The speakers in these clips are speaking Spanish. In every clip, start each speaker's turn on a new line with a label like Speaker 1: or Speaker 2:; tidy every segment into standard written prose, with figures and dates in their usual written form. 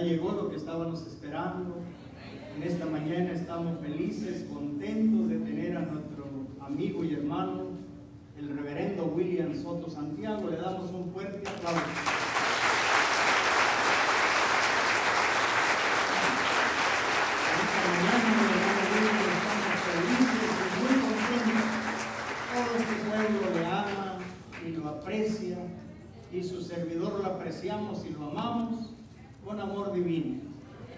Speaker 1: llegó lo que estábamos esperando. En esta mañana estamos felices, contentos de tener a nuestro amigo y hermano, el reverendo William Soto Santiago. Le damos un fuerte aplauso. Esta mañana, estamos felices y muy contentos. Todo este pueblo le ama y lo aprecia, y su servidor lo apreciamos y lo amamos con amor divino.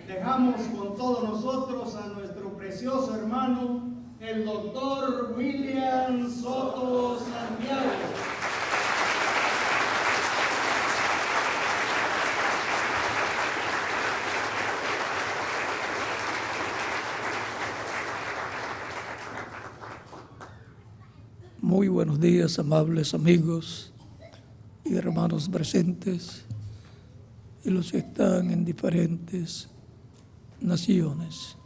Speaker 1: Dejamos con todos nosotros a nuestro precioso hermano, el doctor William Soto Santiago.
Speaker 2: Muy buenos días, amables amigos y hermanos presentes y los que están en diferentes naciones.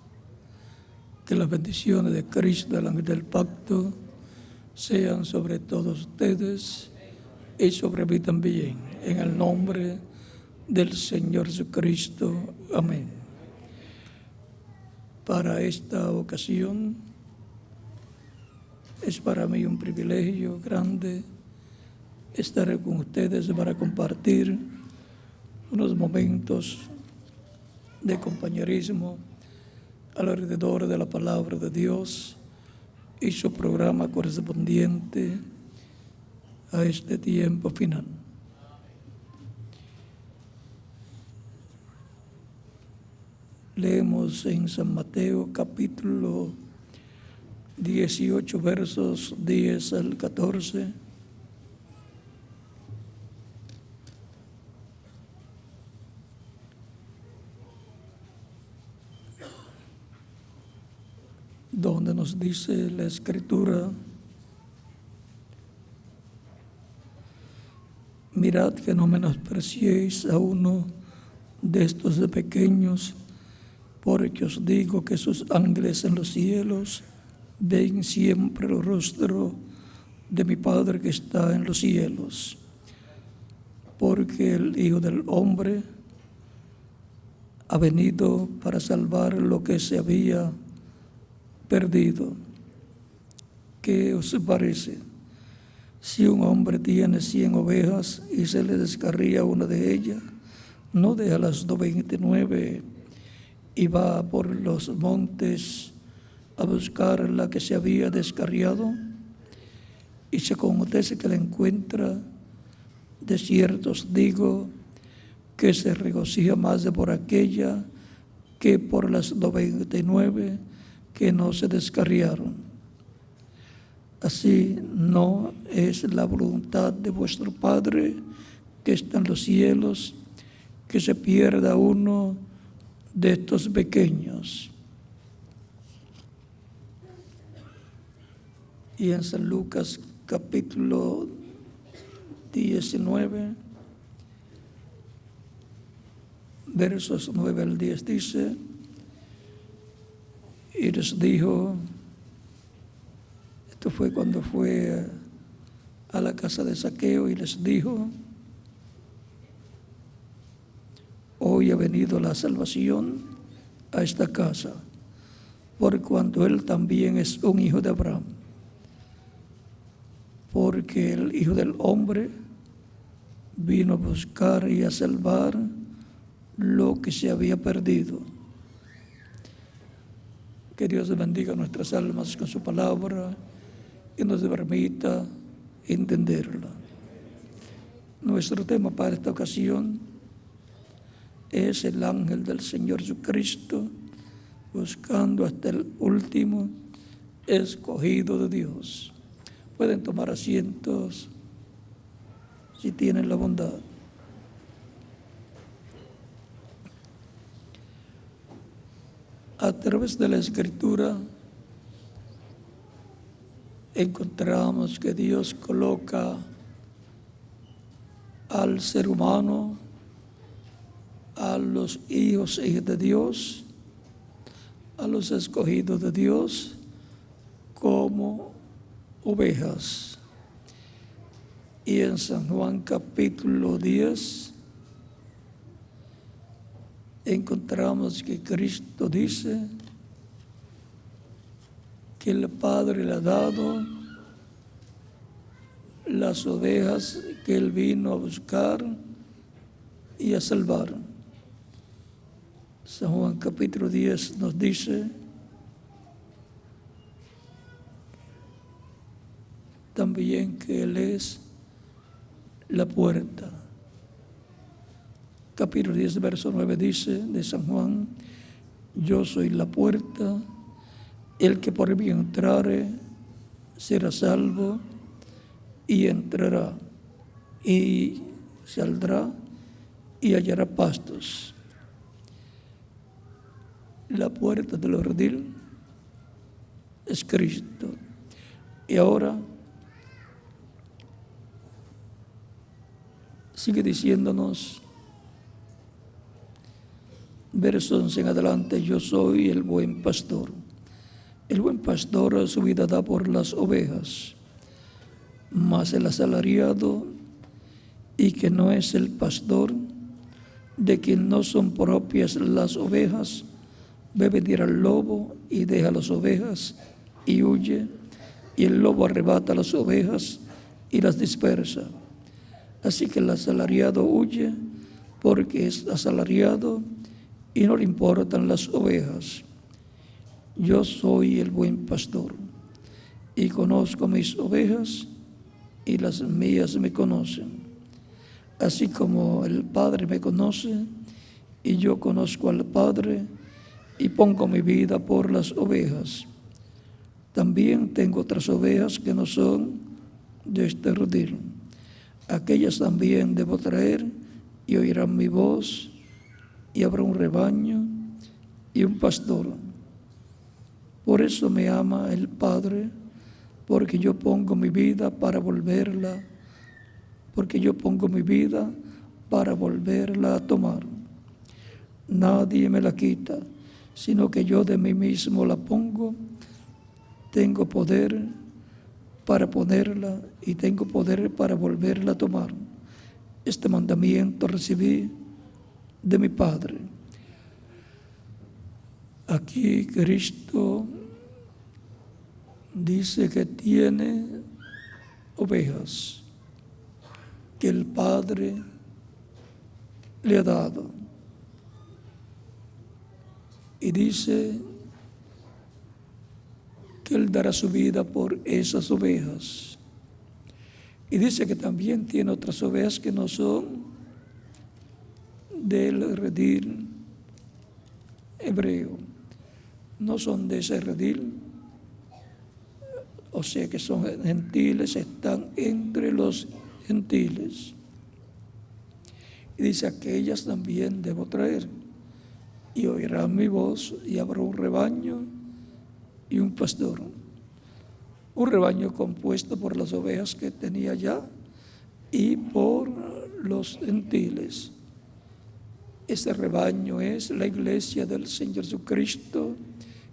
Speaker 2: Que las bendiciones de Cristo, el ángel del pacto, sean sobre todos ustedes y sobre mí también, en el nombre del Señor Jesucristo. Amén. Para esta ocasión es para mí un privilegio grande estar con ustedes para compartir unos momentos de compañerismo alrededor de la palabra de Dios y su programa correspondiente a este tiempo final. Leemos en San Mateo capítulo 18, versos 10 al 14. Donde nos dice la Escritura: mirad que no menospreciéis a uno de estos de pequeños, porque os digo que sus ángeles en los cielos ven siempre el rostro de mi Padre que está en los cielos. Porque el Hijo del Hombre ha venido para salvar lo que se había perdido. ¿Qué os parece? Si un hombre tiene 100 ovejas y se le descarría una de ellas, ¿no deja las 99 y va por los montes a buscar la que se había descarriado? Y si acontece que la encuentra, de cierto os digo que se regocija más por aquella que por las 99 que no se descarriaron. Así no es la voluntad de vuestro Padre que está en los cielos, que se pierda uno de estos pequeños. Y en San Lucas capítulo 19, versos 9 al 10 dice: y les dijo, esto fue cuando fue a la casa de Zaqueo, y les dijo: hoy ha venido la salvación a esta casa, por cuanto él también es un hijo de Abraham. Porque el Hijo del Hombre vino a buscar y a salvar lo que se había perdido. Que Dios bendiga nuestras almas con su palabra y nos permita entenderla. Nuestro tema para esta ocasión es el ángel del Señor Jesucristo, buscando hasta el último escogido de Dios. Pueden tomar asientos si tienen la bondad. A través de la Escritura encontramos que Dios coloca al ser humano, a los hijos e hijas de Dios, a los escogidos de Dios, como ovejas. Y en San Juan capítulo 10 encontramos que Cristo dice que el Padre le ha dado las ovejas que Él vino a buscar y a salvar. San Juan capítulo 10 nos dice también que Él es la puerta. Capítulo 10, verso 9 dice de San Juan: yo soy la puerta, el que por mí entrare será salvo, y entrará y saldrá y hallará pastos. La puerta del redil es Cristo. Y ahora sigue diciéndonos, verso 11 en adelante: yo soy el buen pastor. El buen pastor su vida da por las ovejas, mas el asalariado, y que no es el pastor, de quien no son propias las ovejas, ve venir al lobo y deja las ovejas y huye, y el lobo arrebata las ovejas y las dispersa. Así que el asalariado huye porque es asalariado y no le importan las ovejas. Yo soy el buen pastor y conozco mis ovejas y las mías me conocen. Así como el Padre me conoce y yo conozco al Padre y pongo mi vida por las ovejas. También tengo otras ovejas que no son de este redil. Aquellas también debo traer y oirán mi voz, y habrá un rebaño y un pastor. Por eso me ama el Padre, porque yo pongo mi vida para volverla, a tomar. Nadie me la quita, sino que yo de mí mismo la pongo. Tengo poder para ponerla y tengo poder para volverla a tomar. Este mandamiento recibí de mi Padre. Aquí Cristo dice que tiene ovejas que el Padre le ha dado. Y dice que Él dará su vida por esas ovejas. Y dice que también tiene otras ovejas que no son del redil hebreo, no son de ese redil, o sea que son gentiles, están entre los gentiles. Y dice: aquellas también debo traer, y oirán mi voz, y habrá un rebaño y un pastor. Un rebaño compuesto por las ovejas que tenía ya y por los gentiles. Ese rebaño es la iglesia del Señor Jesucristo,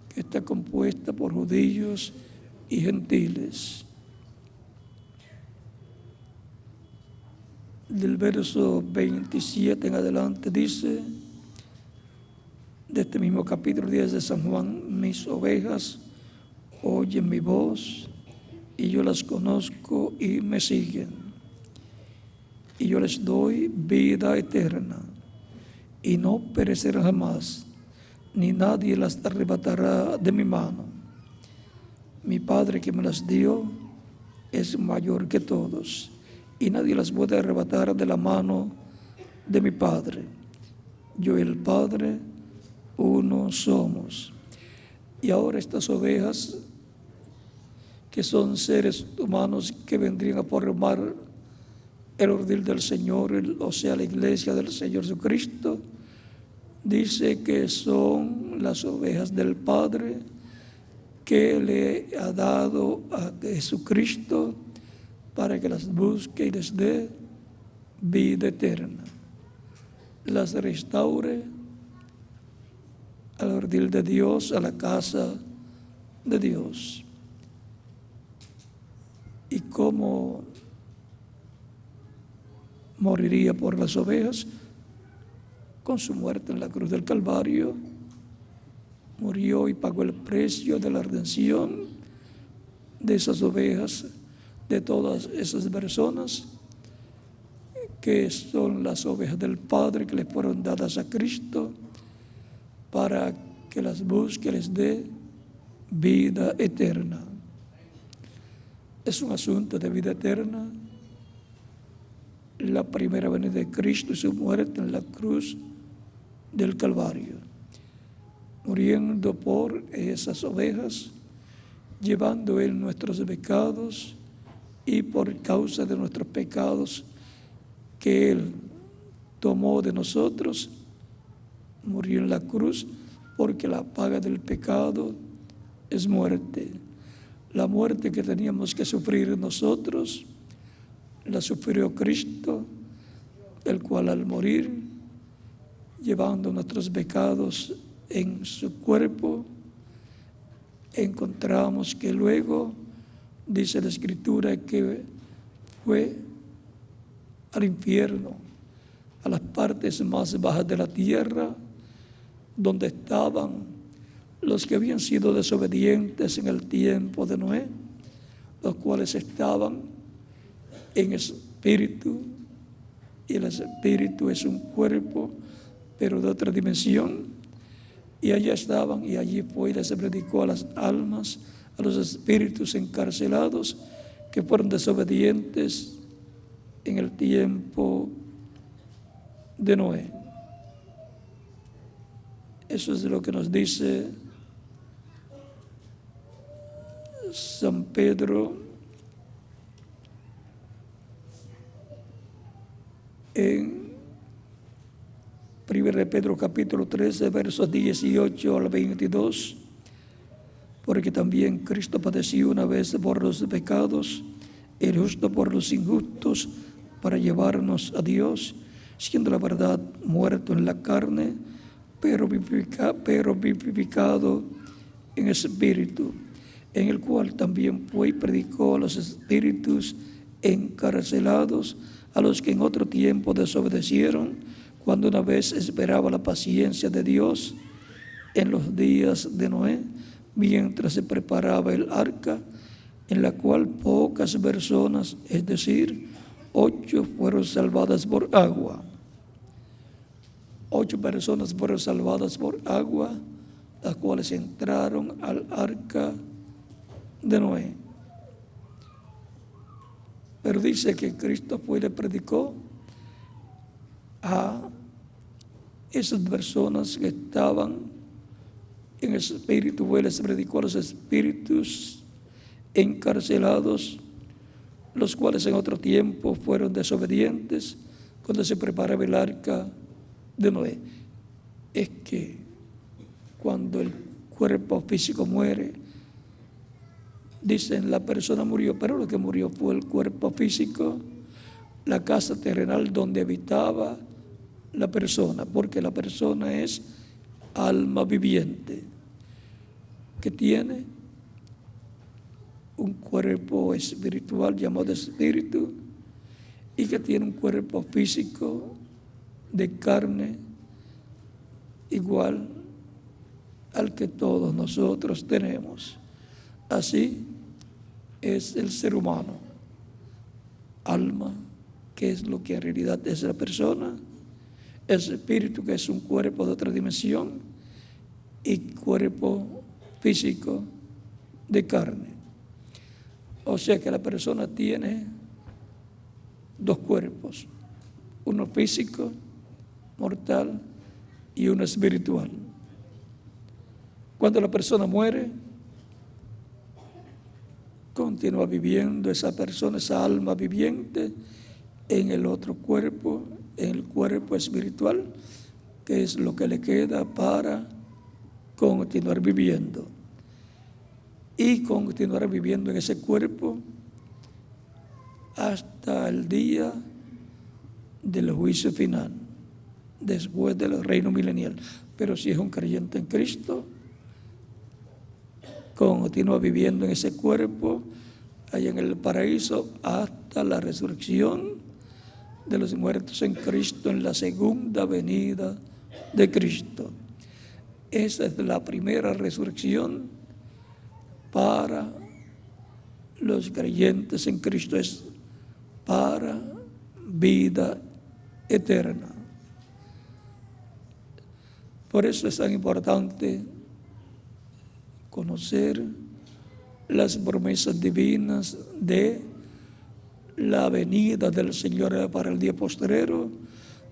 Speaker 2: que está compuesta por judíos y gentiles. Del verso 27 en adelante dice, de este mismo capítulo 10 de San Juan: mis ovejas oyen mi voz, y yo las conozco y me siguen. Y yo les doy vida eterna, y no perecerán jamás, ni nadie las arrebatará de mi mano. Mi Padre que me las dio es mayor que todos, y nadie las puede arrebatar de la mano de mi Padre. Yo y el Padre uno somos. Y ahora estas ovejas, que son seres humanos que vendrían a formar el redil del Señor, o sea, la iglesia del Señor Jesucristo, dice que son las ovejas del Padre que le ha dado a Jesucristo para que las busque y les dé vida eterna, las restaure al redil de Dios, a la casa de Dios. ¿Y cómo moriría por las ovejas? con su muerte en la cruz del Calvario, murió y pagó el precio de la redención de esas ovejas, de todas esas personas que son las ovejas del Padre, que le fueron dadas a Cristo para que las busque, les dé vida eterna. Es un asunto de vida eterna la primera venida de Cristo y su muerte en la cruz del Calvario, muriendo por esas ovejas, llevando Él nuestros pecados, y por causa de nuestros pecados que Él tomó de nosotros, murió en la cruz, porque la paga del pecado es muerte. La muerte que teníamos que sufrir nosotros, la sufrió Cristo, el cual al morir, llevando nuestros pecados en su cuerpo, encontramos que luego, dice la Escritura, que fue al infierno, a las partes más bajas de la tierra, donde estaban los que habían sido desobedientes en el tiempo de Noé, los cuales estaban en espíritu, y el espíritu es un cuerpo, pero de otra dimensión, y allá estaban, y allí fue y les predicó a las almas, a los espíritus encarcelados que fueron desobedientes en el tiempo de Noé. Eso es lo que nos dice San Pedro en 1 Pedro capítulo 13, versos 18 al 22, porque también Cristo padeció una vez por los pecados, el justo por los injustos, para llevarnos a Dios, siendo la verdad muerto en la carne, pero vivificado en espíritu, en el cual también fue y predicó a los espíritus encarcelados, a los que en otro tiempo desobedecieron, cuando una vez esperaba la paciencia de Dios en los días de Noé, mientras se preparaba el arca, en la cual pocas personas, es decir, 8 fueron salvadas por agua. 8 personas fueron salvadas por agua, las cuales entraron al arca de Noé. Pero dice que Cristo fue y le predicó a esas personas que estaban en espíritu, fue y les predicó a los espíritus encarcelados, los cuales en otro tiempo fueron desobedientes cuando se preparaba el arca de Noé. Es que cuando el cuerpo físico muere, dicen la persona murió, pero lo que murió fue el cuerpo físico, la casa terrenal donde habitaba la persona, porque la persona es alma viviente que tiene un cuerpo espiritual llamado espíritu y que tiene un cuerpo físico de carne igual al que todos nosotros tenemos. Así es el ser humano. Alma, que es lo que en realidad es la persona, espíritu, que es un cuerpo de otra dimensión, y cuerpo físico de carne. O sea que la persona tiene 2 cuerpos, uno físico, mortal, y uno espiritual. Cuando la persona muere, continúa viviendo esa persona, esa alma viviente, en el otro cuerpo, en el cuerpo espiritual, que es lo que le queda para continuar viviendo. Y continuar viviendo en ese cuerpo hasta el día del juicio final, después del reino milenial. Pero si es un creyente en Cristo, continúa viviendo en ese cuerpo allá en el paraíso hasta la resurrección de los muertos en Cristo en la segunda venida de Cristo. Esa es la primera resurrección para los creyentes en Cristo, es para vida eterna. Por eso es tan importante conocer las promesas divinas de la venida del Señor para el día postrero,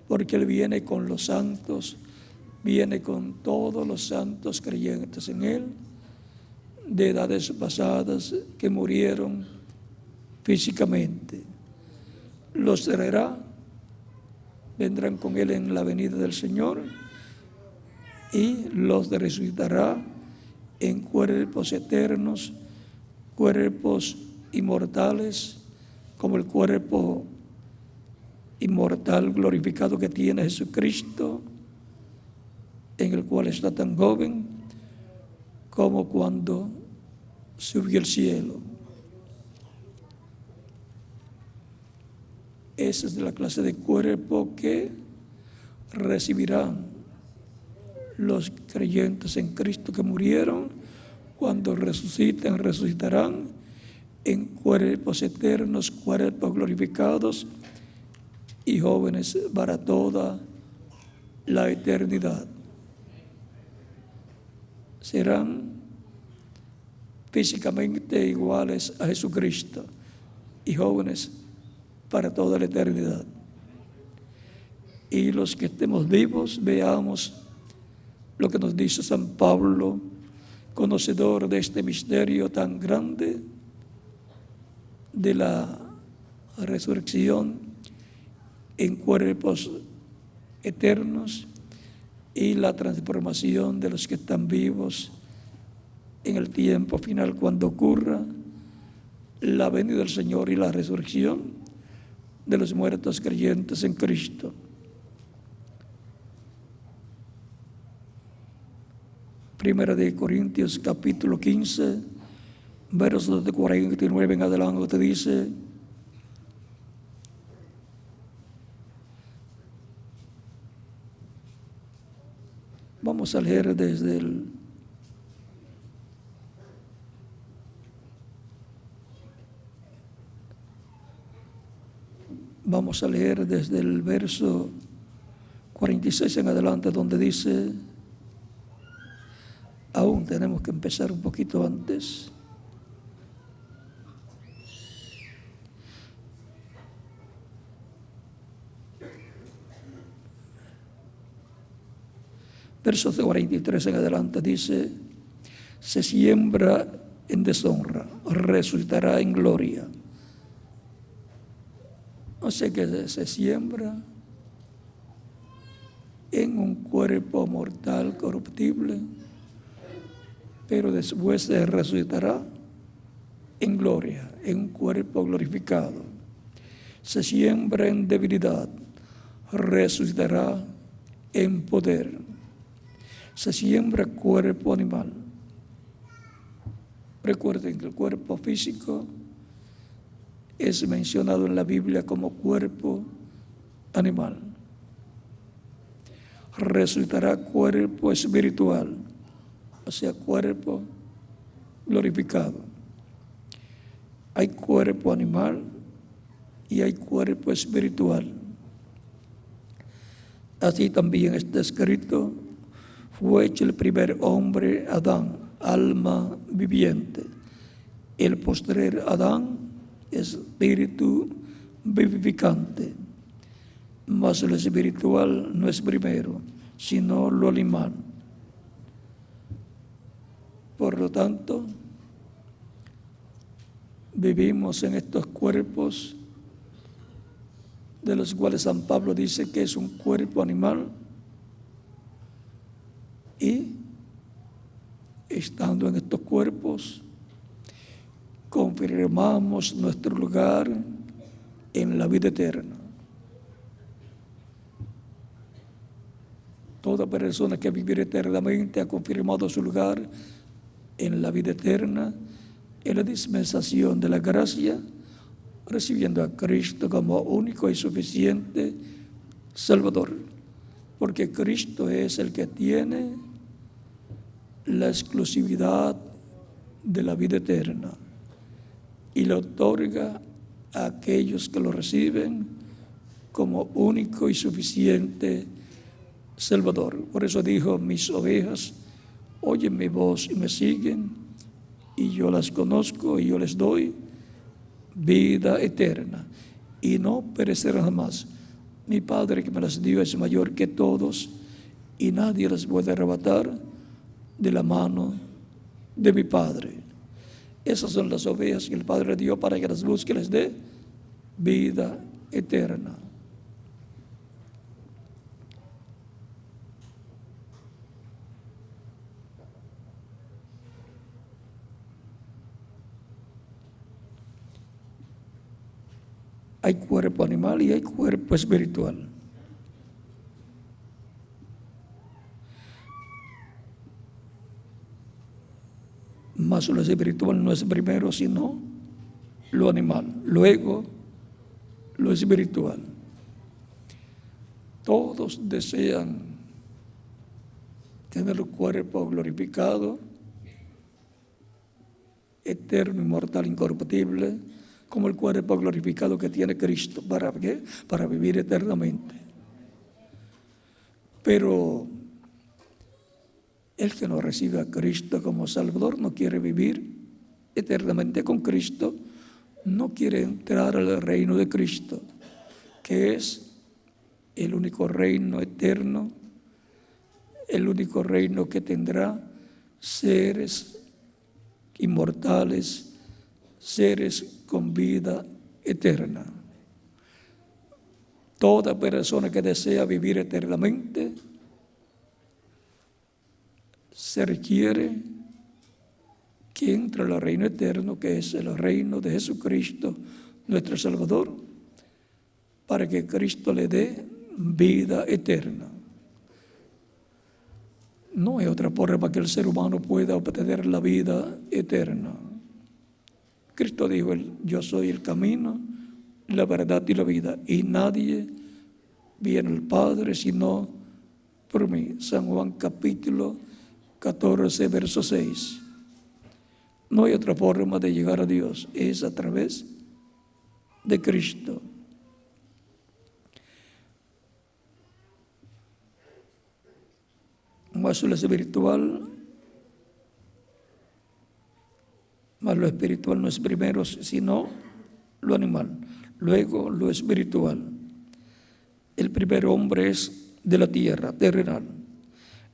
Speaker 2: porque Él viene con los santos, viene con todos los santos creyentes en Él, de edades pasadas que murieron físicamente. Los traerá, vendrán con Él en la venida del Señor y los resucitará en cuerpos eternos, cuerpos inmortales, como el cuerpo inmortal glorificado que tiene Jesucristo, en el cual está tan joven como cuando subió al cielo. Esa es la clase de cuerpo que recibirán los creyentes en Cristo que murieron. Cuando resuciten, resucitarán en cuerpos eternos, cuerpos glorificados y jóvenes para toda la eternidad. Serán físicamente iguales a Jesucristo y jóvenes para toda la eternidad. Y los que estemos vivos, veamos lo que nos dice San Pablo, conocedor de este misterio tan grande de la resurrección en cuerpos eternos y la transformación de los que están vivos en el tiempo final, cuando ocurra la venida del Señor y la resurrección de los muertos creyentes en Cristo. Primera de Corintios capítulo 15, versos de 49 en adelante, te dice: vamos a leer desde el verso 46 en adelante, donde dice, aún tenemos que empezar un poquito antes. Versos de 43 en adelante dice: se siembra en deshonra, resucitará en gloria. O sea que se siembra en un cuerpo mortal, corruptible, pero después se resucitará en gloria, en un cuerpo glorificado. Se siembra en debilidad, resucitará en poder. Se siembra cuerpo animal. Recuerden que el cuerpo físico es mencionado en la Biblia como cuerpo animal. Resucitará cuerpo espiritual, o sea, cuerpo glorificado. Hay cuerpo animal y hay cuerpo espiritual. Así también está escrito: fue hecho el primer hombre, Adán, alma viviente. El postrer Adán, espíritu vivificante. Mas lo espiritual no es primero, sino lo animal. Por lo tanto, vivimos en estos cuerpos de los cuales San Pablo dice que es un cuerpo animal, y estando en estos cuerpos confirmamos nuestro lugar en la vida eterna. Toda persona que vivirá eternamente ha confirmado su lugar en la vida eterna, en la dispensación de la gracia, recibiendo a Cristo como único y suficiente Salvador. porque Cristo es el que tiene la exclusividad de la vida eterna y le otorga a aquellos que lo reciben como único y suficiente Salvador. Por eso dijo: mis ovejas oyen mi voz y me siguen, y yo las conozco y yo les doy vida eterna, y no perecerán jamás. Mi Padre que me las dio es mayor que todos, y nadie las puede arrebatar de la mano de mi Padre. Esas son las ovejas que el Padre dio para que las busque y les dé vida eterna. Hay cuerpo animal y hay cuerpo espiritual. Mas lo espiritual no es primero, sino lo animal, luego lo espiritual. Todos desean tener el cuerpo glorificado, eterno, inmortal, incorruptible, como el cuerpo glorificado que tiene Cristo. ¿Para qué? Para vivir eternamente. Pero el que no recibe a Cristo como Salvador no quiere vivir eternamente con Cristo, no quiere entrar al reino de Cristo, que es el único reino eterno, el único reino que tendrá seres inmortales, seres con vida eterna. Toda persona que desea vivir eternamente se requiere que entre al reino eterno, que es el reino de Jesucristo, nuestro Salvador, para que Cristo le dé vida eterna. No hay otra forma que el ser humano pueda obtener la vida eterna. Cristo dijo: yo soy el camino, la verdad y la vida, y nadie viene al Padre sino por mí. San Juan capítulo 14, verso 6. No hay otra forma de llegar a Dios, es a través de Cristo. Más lo espiritual no es primero, sino lo animal, luego lo espiritual. El primer hombre es de la tierra, terrenal.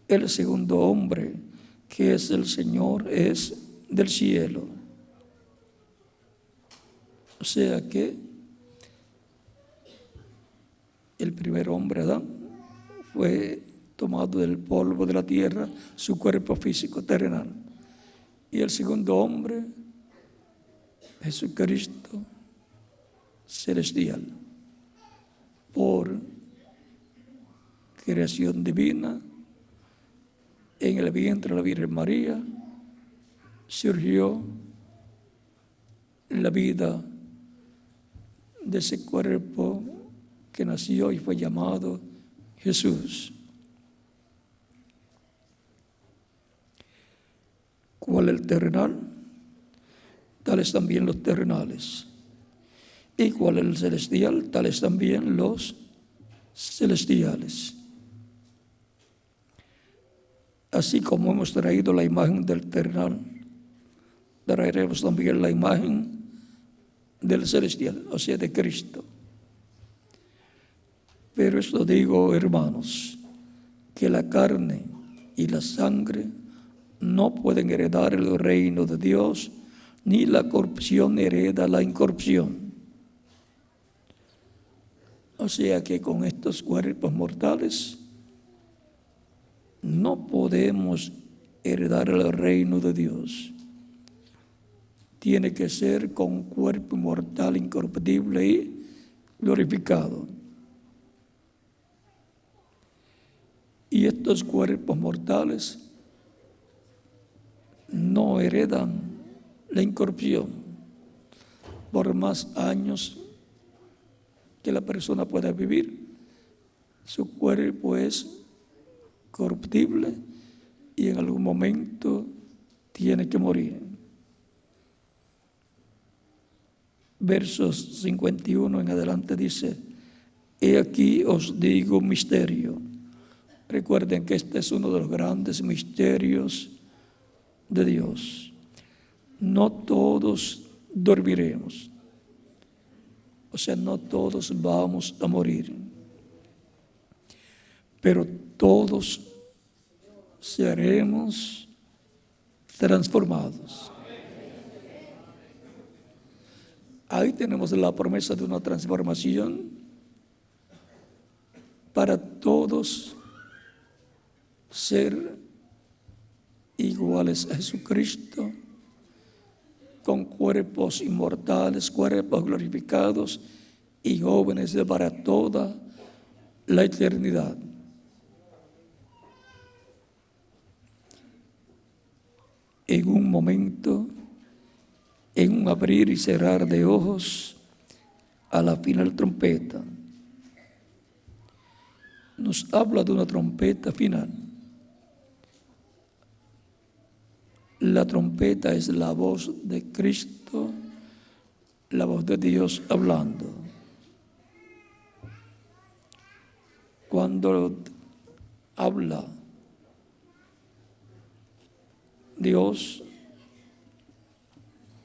Speaker 2: El segundo hombre, que es el Señor, es del cielo. O sea que el primer hombre, Adán, fue tomado del polvo de la tierra, su cuerpo físico terrenal. Y el segundo hombre, Jesucristo celestial, por creación divina, en el vientre de la Virgen María, surgió la vida de ese cuerpo que nació y fue llamado Jesús. ¿Cuál es el terrenal? Tales también los terrenales. ¿Y cuál es el celestial? Tales también los celestiales. Así como hemos traído la imagen del terrenal, traeremos también la imagen del celestial, o sea, de Cristo. Pero esto digo, hermanos, que la carne y la sangre no pueden heredar el reino de Dios, ni la corrupción hereda la incorrupción. O sea que con estos cuerpos mortales no podemos heredar el reino de Dios. Tiene que ser con un cuerpo mortal, incorruptible y glorificado. Y estos cuerpos mortales no heredan la incorrupción. Por más años que la persona pueda vivir, Su cuerpo es corruptible y en algún momento tiene que morir. Versos 51 en adelante dice: he aquí os digo un misterio. Recuerden que este es uno de los grandes misterios de Dios. No todos dormiremos. O sea, no todos vamos a morir. Pero todos seremos transformados. Ahí tenemos la promesa de una transformación para todos ser iguales a Jesucristo, con cuerpos inmortales, cuerpos glorificados y jóvenes para toda la eternidad. En un momento, en un abrir y cerrar de ojos, a la final trompeta, nos habla de una trompeta final. La trompeta es la voz de Cristo, la voz de Dios hablando. Cuando habla Dios,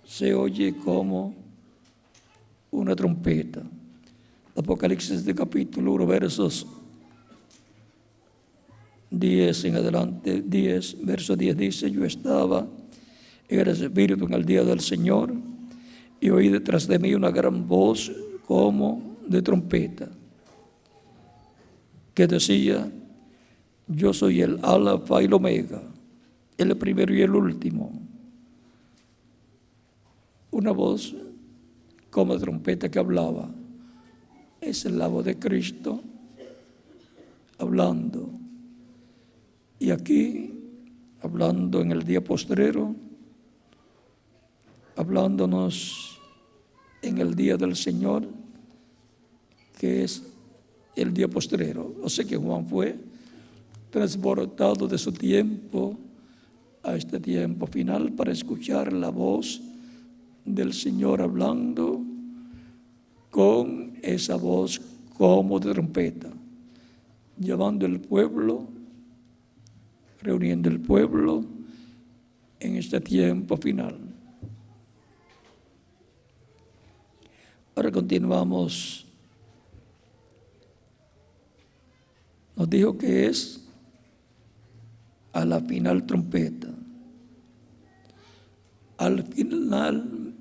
Speaker 2: se oye como una trompeta. Apocalipsis de capítulo 1, versos 10 en adelante, verso 10 dice: yo estaba en el Espíritu en el día del Señor y oí detrás de mí una gran voz como de trompeta que decía: yo soy el Alfa y el Omega, el primero y el último. Una voz como de trompeta que hablaba. Esa es la voz de Cristo hablando. Y aquí, hablando en el día postrero, hablándonos en el día del Señor, que es el día postrero. O sea que Juan fue transportado de su tiempo a este tiempo final para escuchar la voz del Señor hablando con esa voz como de trompeta, llevando el pueblo, reuniendo el pueblo en este tiempo final. Ahora continuamos. Nos dijo que es a la final trompeta, al final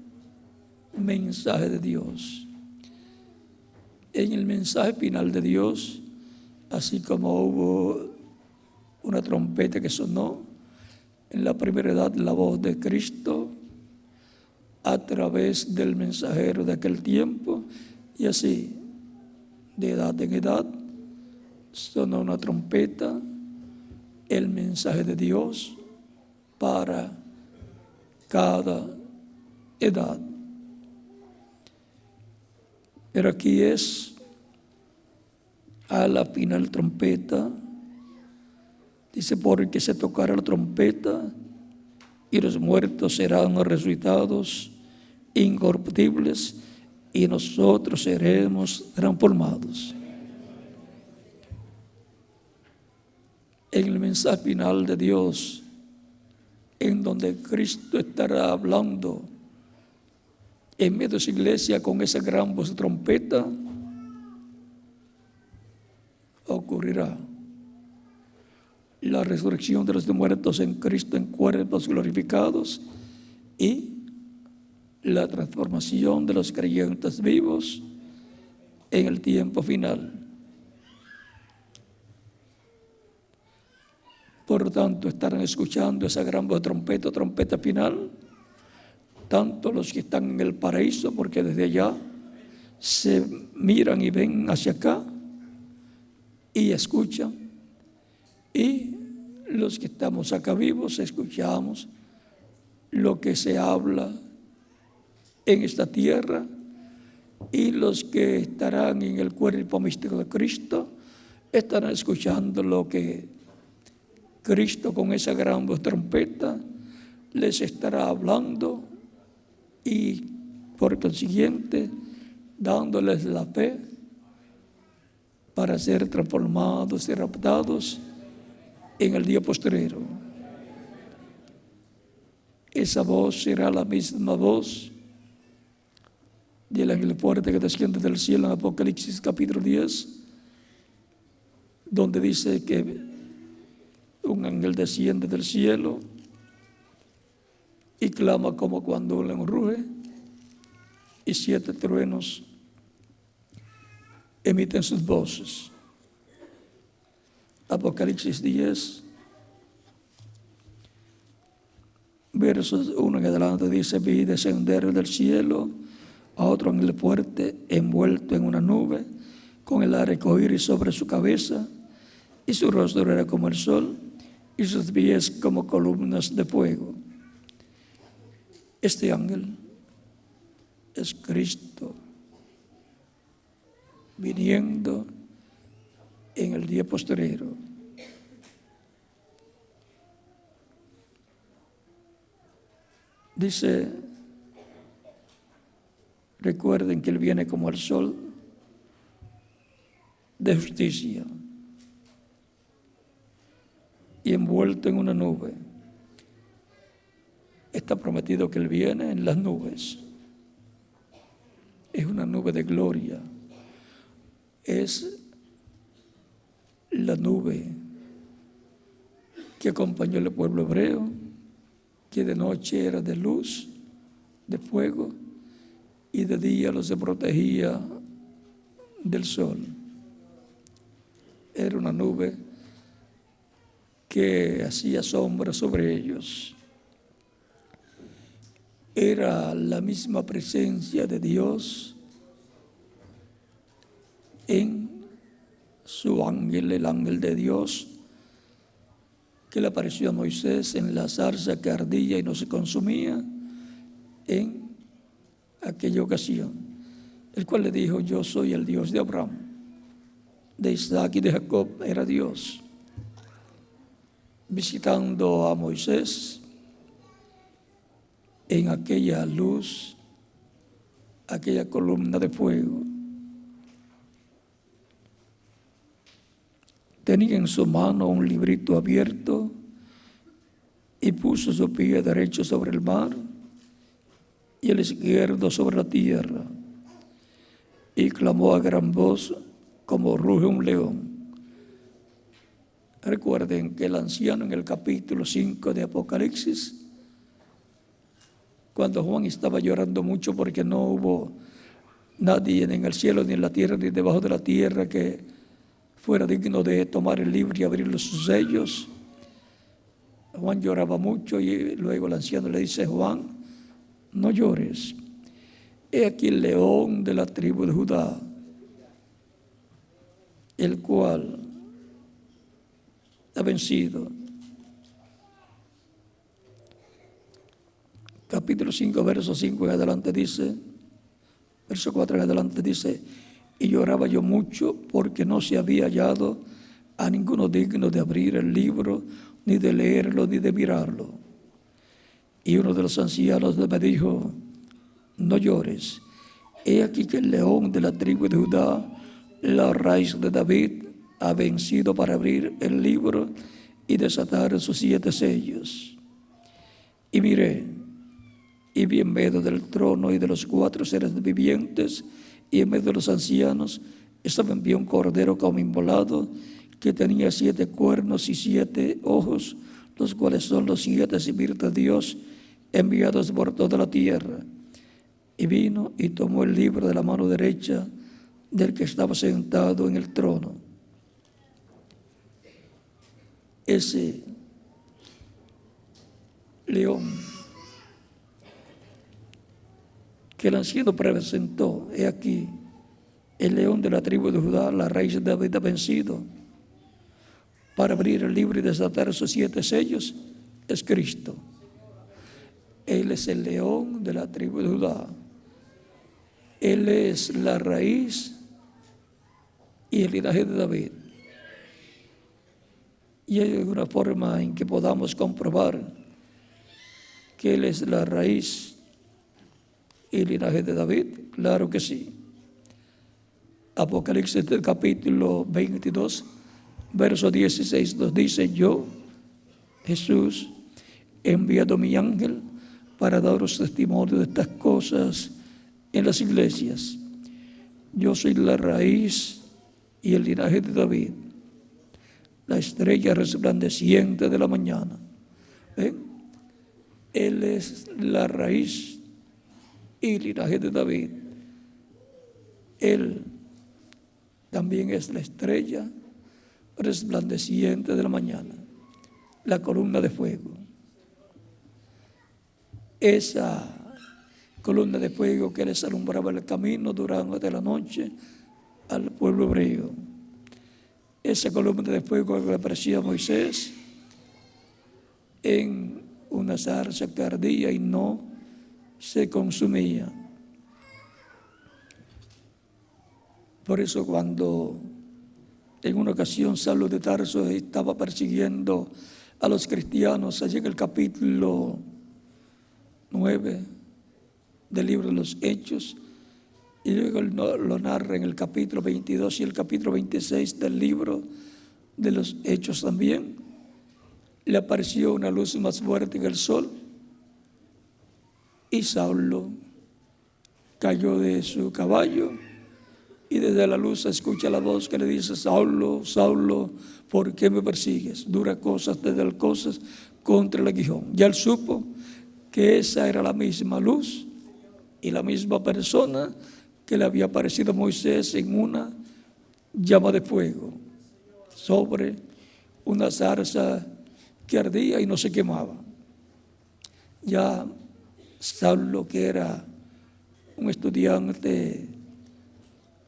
Speaker 2: mensaje de Dios. En el mensaje final de Dios, así como hubo una trompeta que sonó en la primera edad, la voz de Cristo a través del mensajero de aquel tiempo, y así de edad en edad sonó una trompeta, el mensaje de Dios para cada edad. Pero aquí es a la final trompeta. Dice: porque se tocará la trompeta y los muertos serán resucitados incorruptibles y nosotros seremos transformados. En el mensaje final de Dios, en donde Cristo estará hablando en medio de su iglesia con esa gran voz de trompeta, ocurrirá la resurrección de los muertos en Cristo en cuerpos glorificados y la transformación de los creyentes vivos en el tiempo final. Por lo tanto, estarán escuchando esa gran voz de trompeta final, tanto los que están en el paraíso, porque desde allá se miran y ven hacia acá y escuchan, y los que estamos acá vivos escuchamos lo que se habla en esta tierra, y los que estarán en el cuerpo místico de Cristo estarán escuchando lo que Cristo con esa gran voz trompeta les estará hablando y por consiguiente dándoles la fe para ser transformados y raptados en el día postrero. Esa voz será la misma voz del ángel fuerte que desciende del cielo en Apocalipsis capítulo 10, donde dice que un ángel desciende del cielo y clama como cuando un león ruge, y 7 truenos emiten sus voces. Apocalipsis 10, versos 1 en adelante dice: vi descender del cielo a otro ángel fuerte envuelto en una nube, con el arco iris sobre su cabeza, y su rostro era como el sol, y sus pies como columnas de fuego. Este ángel es Cristo, viniendo en el día postrero. Dice, recuerden que Él viene como el sol de justicia y envuelto en una nube. Está prometido que Él viene en las nubes. Es una nube de gloria. Es la nube que acompañó al pueblo hebreo, que de noche era de luz, de fuego, y de día los protegía del sol. Era una nube que hacía sombra sobre ellos. Era la misma presencia de Dios en su ángel, el ángel de Dios, que le apareció a Moisés en la zarza que ardía y no se consumía en aquella ocasión, el cual le dijo: yo soy el Dios de Abraham, de Isaac y de Jacob. Era Dios visitando a Moisés en aquella luz, aquella columna de fuego. Tenía en su mano un librito abierto y puso su pie derecho sobre el mar y el izquierdo sobre la tierra, y clamó a gran voz como ruge un león. Recuerden que el anciano en el capítulo 5 de Apocalipsis, cuando Juan estaba llorando mucho porque no hubo nadie en el cielo, ni en la tierra, ni debajo de la tierra que fuera digno de tomar el libro y abrir los sellos, Juan lloraba mucho, y luego el anciano le dice: Juan, no llores. He aquí el león de la tribu de Judá, el cual ha vencido. Capítulo 5, verso 5 en adelante dice, verso 4 en adelante dice: y lloraba yo mucho porque no se había hallado a ninguno digno de abrir el libro, ni de leerlo, ni de mirarlo. Y uno de los ancianos me dijo: no llores. He aquí que el león de la tribu de Judá, la raíz de David, ha vencido para abrir el libro y desatar sus 7 sellos. Y miré, y vi en medio del trono y de los 4 seres vivientes, y en medio de los ancianos, estaba en pie un cordero como inmolado, que tenía 7 cuernos y 7 ojos, los cuales son los 7 espíritus de Dios enviados por toda la tierra. Y vino y tomó el libro de la mano derecha del que estaba sentado en el trono. Ese león que el anciano presentó, he aquí, el león de la tribu de Judá, la raíz de David, ha vencido para abrir el libro y desatar sus 7 sellos, es Cristo. Él es el león de la tribu de Judá. Él es la raíz y el linaje de David. Y hay una forma en que podamos comprobar que Él es la raíz y linaje de David. Claro que sí. Apocalipsis del capítulo 22, verso 16 nos dice: yo, Jesús, he enviado mi ángel para daros testimonio de estas cosas en las iglesias. Yo soy la raíz y el linaje de David, la estrella resplandeciente de la mañana. ¿Ven? Él es la raíz y linaje de David. Él también es la estrella resplandeciente de la mañana, la columna de fuego. Esa columna de fuego que les alumbraba el camino durante la noche al pueblo hebreo. Esa columna de fuego que le aparecía a Moisés en una zarza que ardía y no se consumía. Por eso cuando en una ocasión Saulo de Tarso estaba persiguiendo a los cristianos, allí en el capítulo 9 del libro de los Hechos, y luego lo narra en el capítulo 22 y el capítulo 26 del libro de los Hechos también, le apareció una luz más fuerte que el sol y Saulo cayó de su caballo y desde la luz se escucha la voz que le dice: Saulo, Saulo, ¿por qué me persigues? Dura cosas desde las cosas contra el aguijón. Ya él supo que esa era la misma luz y la misma persona que le había aparecido a Moisés en una llama de fuego sobre una zarza que ardía y no se quemaba. Ya Saulo, que era un estudiante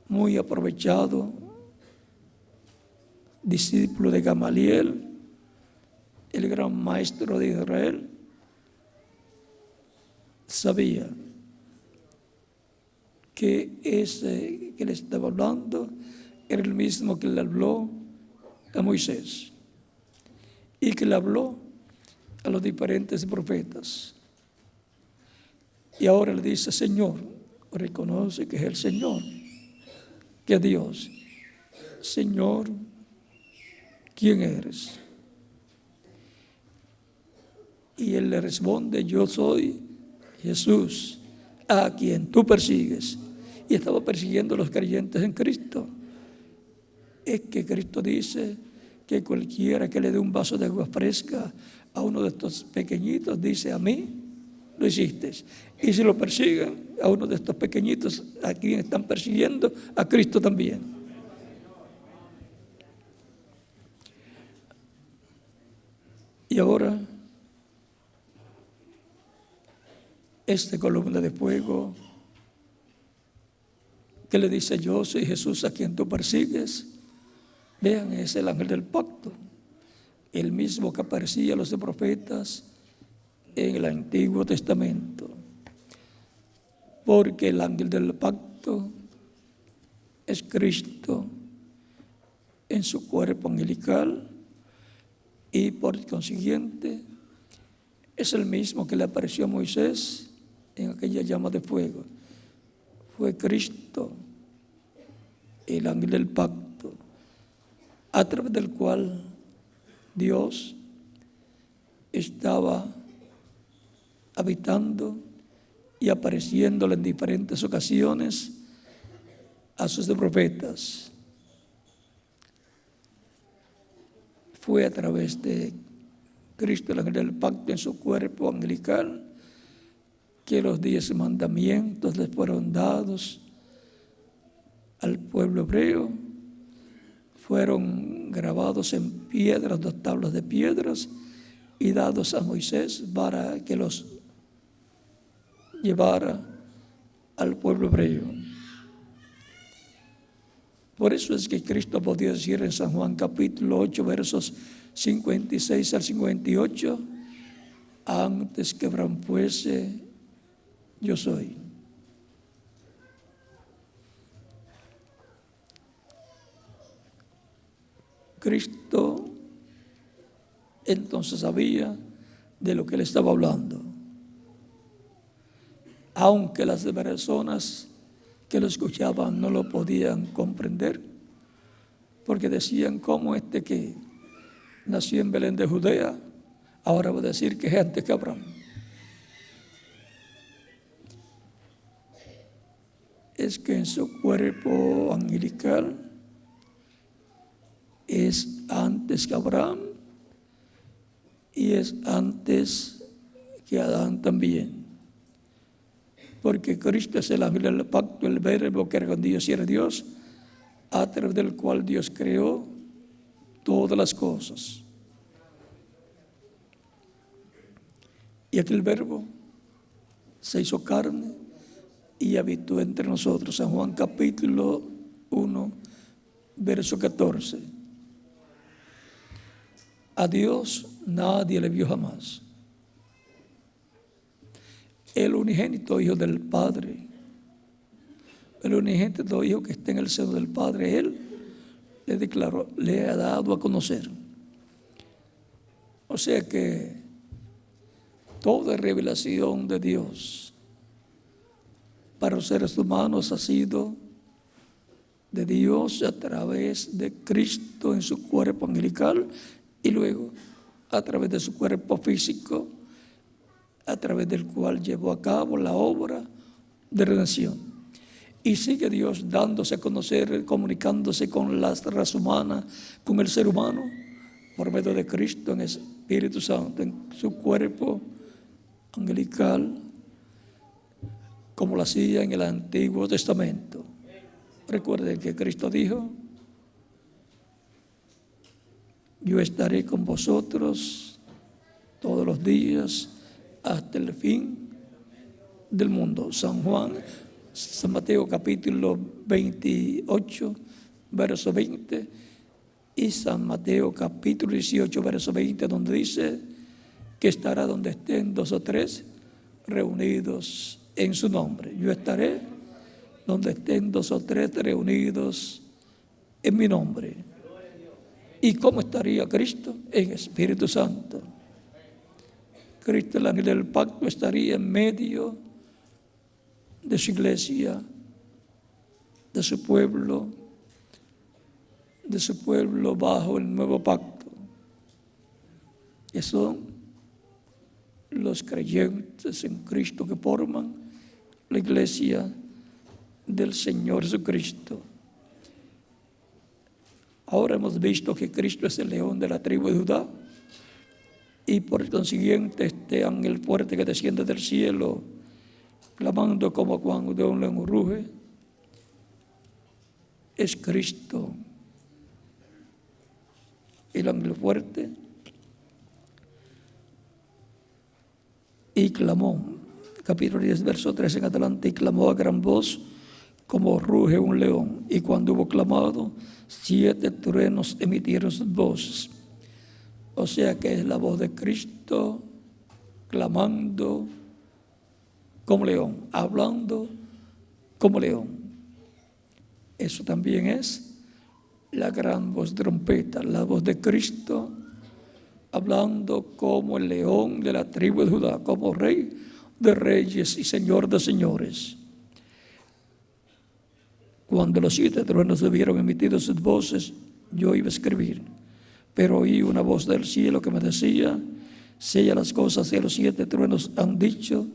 Speaker 2: muy aprovechado, discípulo de Gamaliel, el gran maestro de Israel, sabía que ese que le estaba hablando era el mismo que le habló a Moisés y que le habló a los diferentes profetas. Y ahora le dice: Señor, reconoce que es el Señor, que es Dios. Señor, ¿quién eres? Y él le responde: yo soy Jesús, a quien tú persigues. Y estaba persiguiendo a los creyentes en Cristo. Es que Cristo dice que cualquiera que le dé un vaso de agua fresca a uno de estos pequeñitos, dice: a mí lo hiciste. Y si lo persiguen a uno de estos pequeñitos, a quien están persiguiendo, a Cristo también. Y ahora, esta columna de fuego que le dice: yo soy Jesús a quien tú persigues. Vean, es el ángel del pacto, el mismo que aparecía a los profetas en el Antiguo Testamento, porque el ángel del pacto es Cristo en su cuerpo angelical y por consiguiente es el mismo que le apareció a Moisés en aquella llama de fuego. Fue Cristo, el ángel del pacto, a través del cual Dios estaba habitando y apareciéndole en diferentes ocasiones a sus profetas. Fue a través de Cristo, el ángel del pacto, en su cuerpo angelical, que los 10 mandamientos les fueron dados al pueblo hebreo. Fueron grabados en piedras, 2 tablas de piedras, y dados a Moisés para que los llevara al pueblo hebreo. Por eso es que Cristo podía decir en San Juan capítulo 8, versos 56 al 58, antes que Abraham fuese, yo soy. Cristo entonces sabía de lo que él estaba hablando. Aunque las personas que lo escuchaban no lo podían comprender, porque decían, ¿cómo este que nació en Belén de Judea ahora va a decir que es antes que Abraham? Es que en su cuerpo angelical es antes que Abraham y es antes que Adán también. Porque Cristo es el ángel del pacto, el verbo que era con Dios y era Dios, a través del cual Dios creó todas las cosas. Y aquel verbo se hizo carne y habitó entre nosotros. San Juan capítulo 1, verso 14. A Dios nadie le vio jamás. El unigénito Hijo del Padre, el unigénito Hijo que está en el seno del Padre, Él le declaró, le ha dado a conocer. O sea que toda revelación de Dios para los seres humanos ha sido de Dios a través de Cristo en su cuerpo angelical y luego a través de su cuerpo físico, a través del cual llevó a cabo la obra de redención. Y sigue Dios dándose a conocer, comunicándose con la raza humana, con el ser humano, por medio de Cristo en el Espíritu Santo, en su cuerpo angelical, como lo hacía en el Antiguo Testamento. Recuerden que Cristo dijo, yo estaré con vosotros todos los días hasta el fin del mundo. San Mateo capítulo 28, verso 20, y San Mateo capítulo 18, verso 20, donde dice que estará donde estén 2 o 3 reunidos en su nombre. Yo estaré donde estén 2 o 3 reunidos en mi nombre. ¿Y cómo estaría Cristo? En Espíritu Santo. Cristo, el ángel del pacto, estaría en medio de su iglesia, de su pueblo bajo el nuevo pacto. Que son los creyentes en Cristo que forman la iglesia del Señor Jesucristo. Ahora hemos visto que Cristo es el león de la tribu de Judá y por consiguiente este ángel fuerte que desciende del cielo clamando como cuando un león ruge es Cristo, el ángel fuerte, y clamó, capítulo 10, verso 3 en adelante, y clamó a gran voz como ruge un león, y cuando hubo clamado, 7 truenos emitieron sus voces. O sea que es la voz de Cristo clamando como león, hablando como león. Eso también es la gran voz de trompeta, la voz de Cristo hablando como el león de la tribu de Judá, como rey de reyes y señor de señores. Cuando los 7 truenos hubieron emitido sus voces, yo iba a escribir, pero oí una voz del cielo que me decía, sella las cosas que los 7 truenos han dicho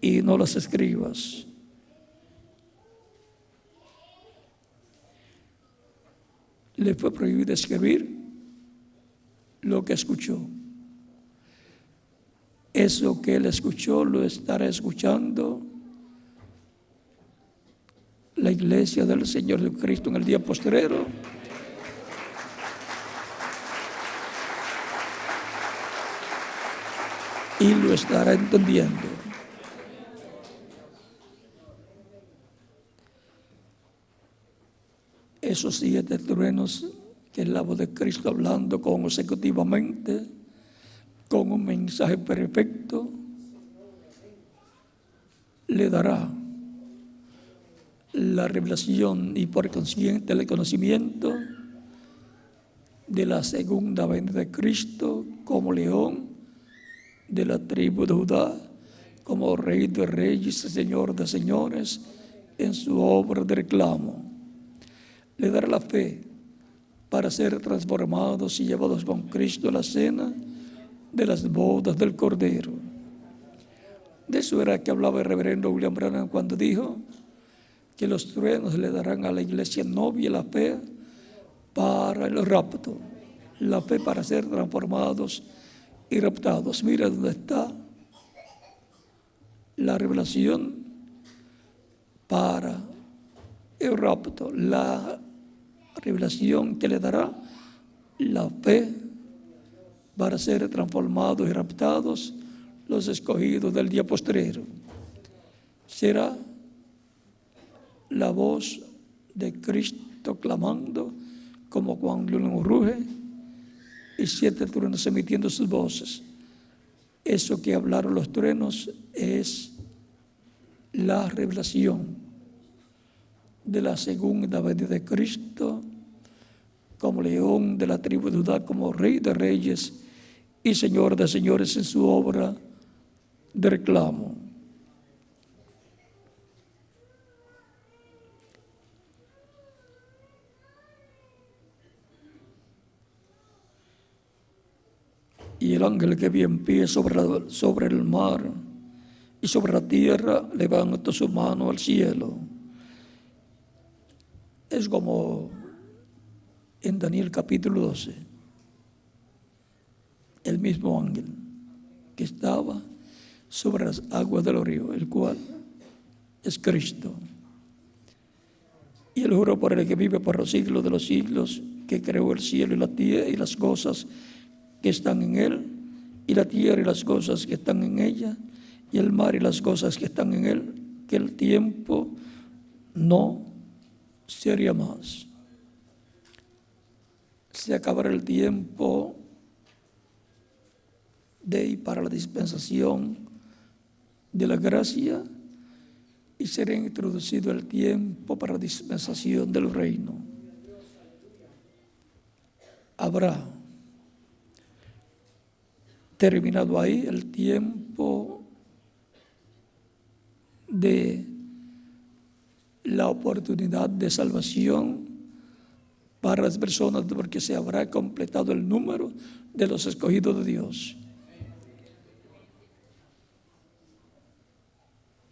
Speaker 2: y no las escribas. Le fue prohibido escribir lo que escuchó. Eso que él escuchó lo estará escuchando la iglesia del Señor Jesucristo en el día postrero. Y lo estará entendiendo. Esos 7 truenos, que es la voz de Cristo hablando consecutivamente, con un mensaje perfecto, le dará la revelación y por consiguiente el conocimiento de la segunda venida de Cristo como león de la tribu de Judá, como Rey de reyes y Señor de señores, en su obra de reclamo. Le dará la fe para ser transformados y llevados con Cristo a la cena de las bodas del Cordero. De eso era que hablaba el reverendo William Branham cuando dijo que los truenos le darán a la iglesia novia la fe para el rapto, la fe para ser transformados y raptados. Mira dónde está la revelación para el rapto, la revelación que le dará la fe para ser transformados y raptados los escogidos del día postrero. Será la voz de Cristo clamando como cuando un león ruge y 7 truenos emitiendo sus voces. Eso que hablaron los truenos es la revelación de la segunda venida de Cristo como león de la tribu de Judá, como Rey de reyes y Señor de señores en su obra de reclamo. Y el ángel que vi en pie sobre el mar y sobre la tierra levantó su mano al cielo. Es como en Daniel capítulo 12, el mismo ángel que estaba sobre las aguas del río, el cual es Cristo. Y él juró por el que vive por los siglos de los siglos, que creó el cielo y la tierra y las cosas que están en él, y la tierra y las cosas que están en ella, y el mar y las cosas que están en él, que el tiempo no sería más. Se acabará el tiempo de y para la dispensación de la gracia, y será introducido el tiempo para la dispensación del reino. Habrá terminado ahí el tiempo de la oportunidad de salvación para las personas, porque se habrá completado el número de los escogidos de Dios.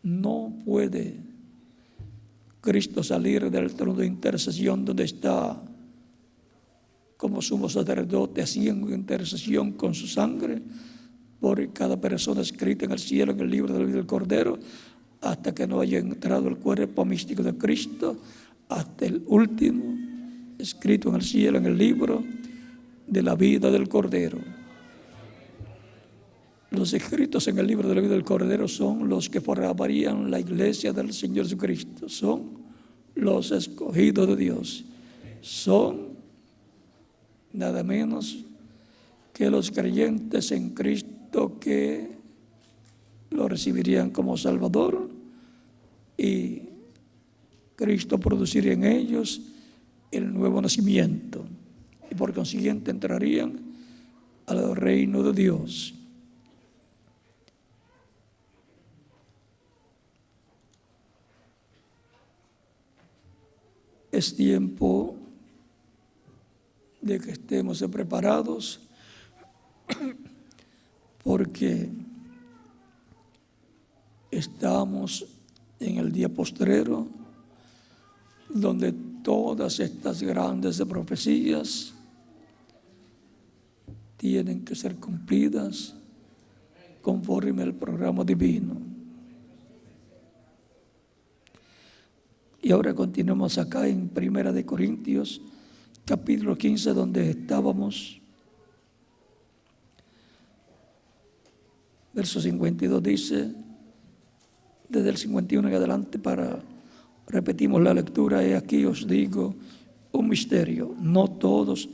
Speaker 2: No puede Cristo salir del trono de intercesión donde está como sumo sacerdote haciendo intercesión con su sangre por cada persona escrita en el cielo, en el libro de la vida del Cordero, hasta que no haya entrado el cuerpo místico de Cristo, hasta el último escrito en el cielo, en el libro de la vida del Cordero. Los escritos en el libro de la vida del Cordero son los que formarían la iglesia del Señor Jesucristo, son los escogidos de Dios, son nada menos que los creyentes en Cristo que lo recibirían como Salvador, y Cristo produciría en ellos el nuevo nacimiento, y por consiguiente entrarían al reino de Dios. Es tiempo de que estemos preparados, porque estamos en el día postrero, donde todas estas grandes profecías tienen que ser cumplidas conforme al programa divino. Y ahora continuamos acá en 1 Corintios, capítulo 15, donde estábamos. Verso 52 dice, desde el 51 en adelante, repetimos la lectura: he aquí os digo un misterio, no todos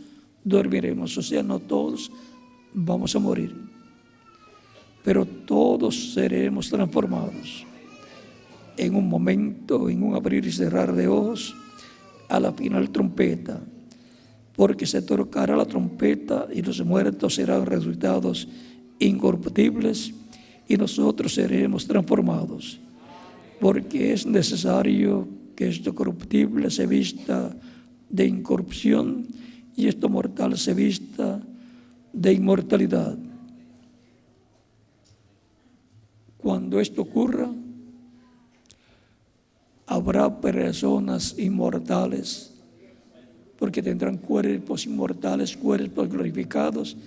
Speaker 2: dormiremos, o sea, no todos vamos a morir, pero todos seremos transformados en un momento, en un abrir y cerrar de ojos, a la final trompeta, y entonces porque se tocará la trompeta y los muertos serán resucitados incorruptibles y nosotros seremos transformados, porque es necesario que esto corruptible se vista de incorrupción y esto mortal se vista de inmortalidad. Cuando esto ocurra, habrá personas inmortales, porque tendrán cuerpos inmortales, cuerpos glorificados,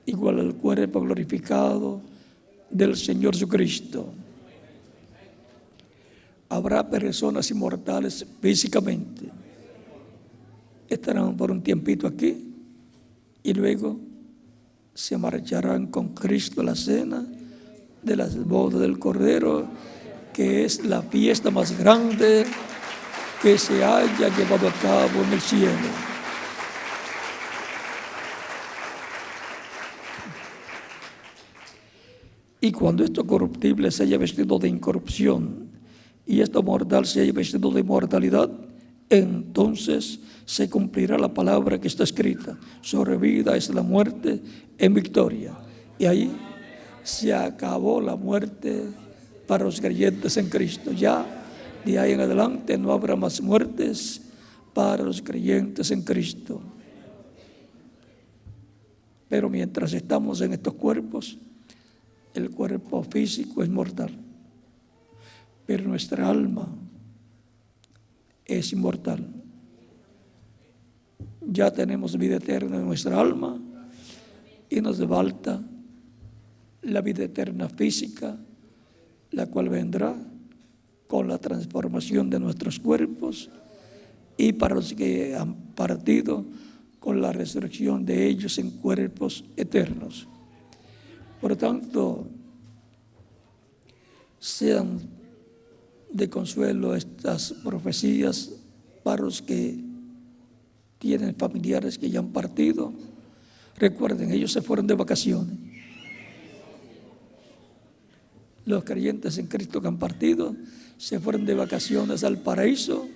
Speaker 2: igual al cuerpo glorificado del Señor Jesucristo. Habrá personas inmortales físicamente. Estarán por un tiempito aquí y luego se marcharán con Cristo a la cena de las bodas del Cordero, que es la fiesta más grande que se haya llevado a cabo en el cielo. Y cuando esto corruptible se haya vestido de incorrupción y esto mortal se haya vestido de inmortalidad, entonces se cumplirá la palabra que está escrita: sobrevida es la muerte en victoria. Y ahí se acabó la muerte para los creyentes en Cristo. Ya de ahí en adelante no habrá más muertes para los creyentes en Cristo. Pero mientras estamos en estos cuerpos, el cuerpo físico es mortal, pero nuestra alma es inmortal. Ya tenemos vida eterna en nuestra alma y nos falta la vida eterna física, la cual vendrá con la transformación de nuestros cuerpos y para los que han partido, con la resurrección de ellos en cuerpos eternos. Por tanto, sean de consuelo estas profecías para los que tienen familiares que ya han partido. Recuerden, ellos se fueron de vacaciones. Los creyentes en Cristo que han partido se fueron de vacaciones al paraíso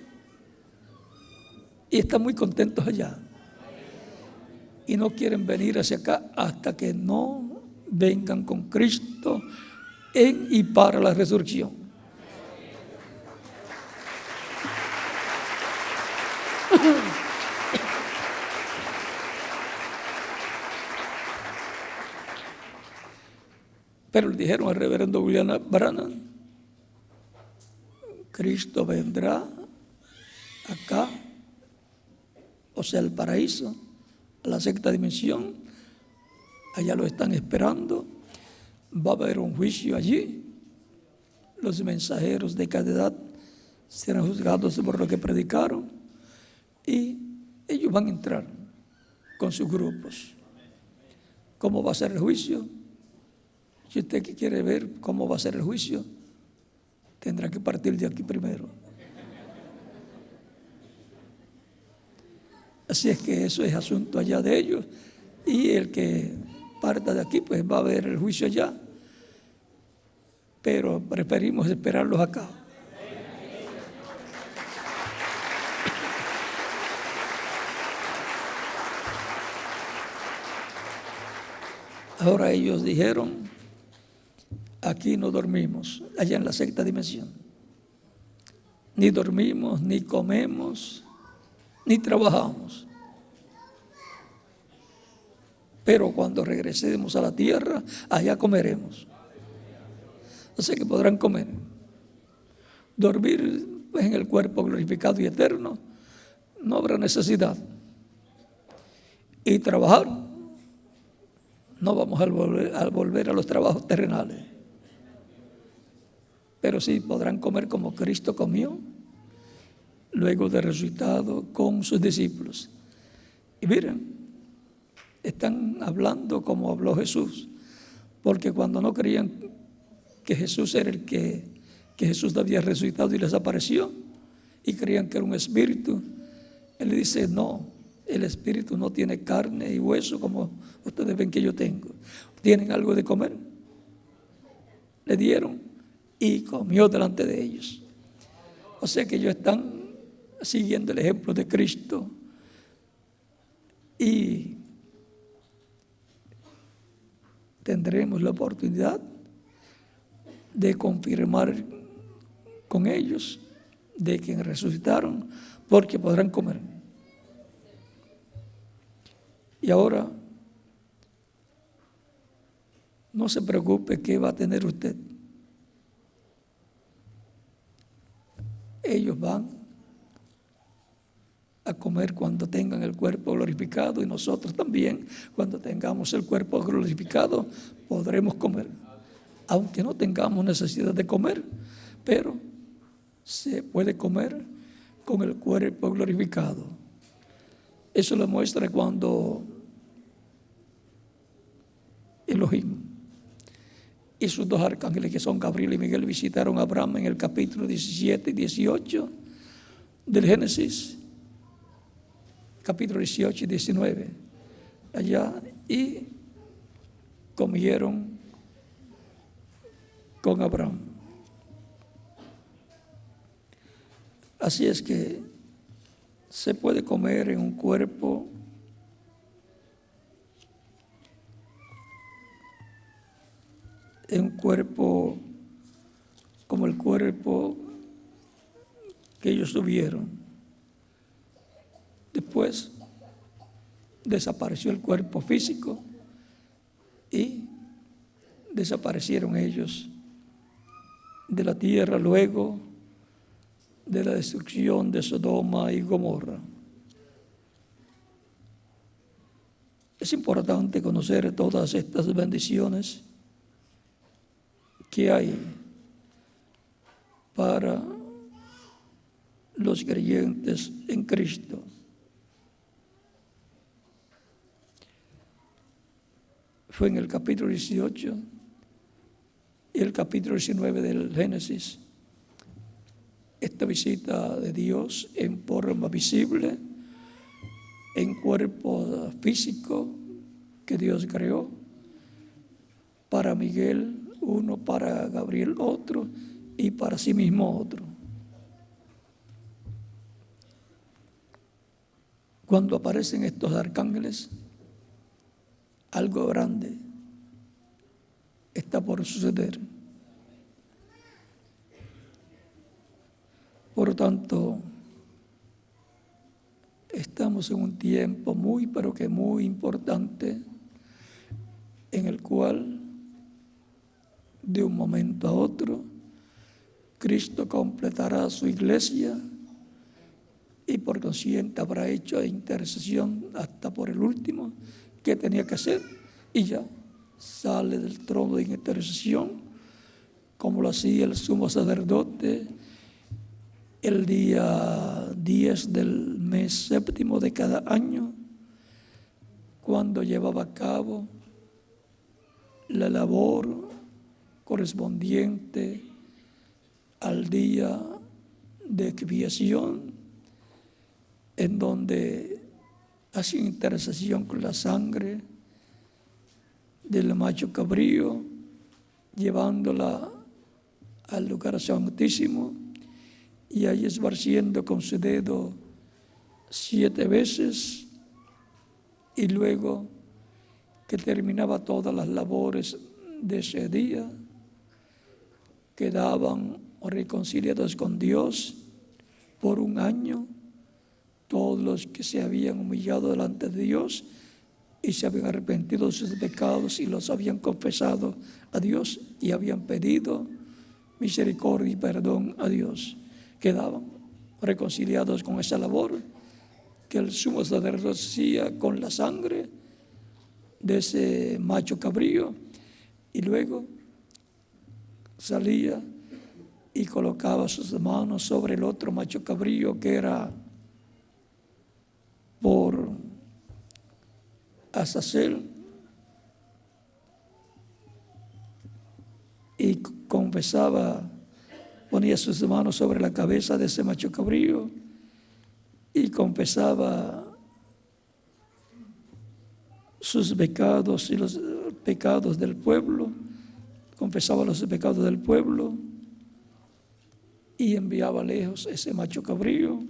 Speaker 2: y están muy contentos allá. Y no quieren venir hacia acá hasta que no vengan con Cristo en y para la resurrección. Pero le dijeron al reverendo William Branham: Cristo vendrá acá, o sea, al paraíso, a la sexta dimensión. Allá lo están esperando. Va a haber un juicio allí. Los mensajeros de cada edad serán juzgados por lo que predicaron y ellos van a entrar con sus grupos. ¿Cómo va a ser el juicio? Si usted quiere ver cómo va a ser el juicio, tendrá que partir de aquí primero. Así es que eso es asunto allá de ellos, y el que parta de aquí pues va a ver el juicio allá, pero preferimos esperarlos acá. Ahora ellos dijeron: aquí no dormimos, allá en la sexta dimensión. Ni dormimos, ni comemos, ni trabajamos. Pero cuando regresemos a la tierra, allá comeremos. O sea que podrán comer. Dormir pues, en el cuerpo glorificado y eterno, no habrá necesidad. Y trabajar, no vamos a volver a los trabajos terrenales. Pero sí podrán comer como Cristo comió, luego de resucitado con sus discípulos. Y miren, están hablando como habló Jesús, porque cuando no creían que Jesús era el que Jesús había resucitado y les apareció, y creían que era un espíritu, Él le dice: no, el espíritu no tiene carne y hueso como ustedes ven que yo tengo. ¿Tienen algo de comer? Le dieron y comió delante de ellos. O sea que ellos están siguiendo el ejemplo de Cristo y tendremos la oportunidad de confirmar con ellos de que resucitaron, porque podrán comer. Y ahora, no se preocupe qué va a tener usted. Ellos van a comer cuando tengan el cuerpo glorificado, y nosotros también, cuando tengamos el cuerpo glorificado, podremos comer. Aunque no tengamos necesidad de comer, pero se puede comer con el cuerpo glorificado. Eso lo muestra cuando Elohim y sus dos arcángeles, que son Gabriel y Miguel, visitaron a Abraham en el capítulo 17 y 18 del Génesis, capítulo 18 y 19, allá, y comieron con Abraham. Así es que se puede comer en un cuerpo como el cuerpo que ellos tuvieron. Después desapareció el cuerpo físico y desaparecieron ellos de la tierra luego de la destrucción de Sodoma y Gomorra. Es importante conocer todas estas bendiciones que hay para los creyentes en Cristo. Fue en el capítulo 18 y el capítulo 19 del Génesis, esta visita de Dios en forma visible, en cuerpo físico que Dios creó, para Miguel uno, para Gabriel otro, y para sí mismo otro. Cuando aparecen estos arcángeles, algo grande está por suceder. Por lo tanto, estamos en un tiempo muy, pero que muy importante, en el cual, de un momento a otro, Cristo completará su iglesia y por consiguiente habrá hecho intercesión hasta por el último que tenía que hacer, y ya sale del trono de intercesión, como lo hacía el sumo sacerdote el día 10 del mes séptimo de cada año, cuando llevaba a cabo la labor correspondiente al día de expiación, en donde hacía intercesión con la sangre del macho cabrío, llevándola al lugar santísimo y ahí esparciendo con su dedo 7 veces, y luego que terminaba todas las labores de ese día, quedaban reconciliados con Dios por un año todos los que se habían humillado delante de Dios y se habían arrepentido de sus pecados y los habían confesado a Dios y habían pedido misericordia y perdón a Dios. Quedaban reconciliados con esa labor que el sumo sacerdote hacía con la sangre de ese macho cabrío, y luego salía y colocaba sus manos sobre el otro macho cabrío que era por Azazel, y confesaba, ponía sus manos sobre la cabeza de ese macho cabrío y confesaba sus pecados y los pecados del pueblo, confesaba los pecados del pueblo y enviaba lejos ese macho cabrío,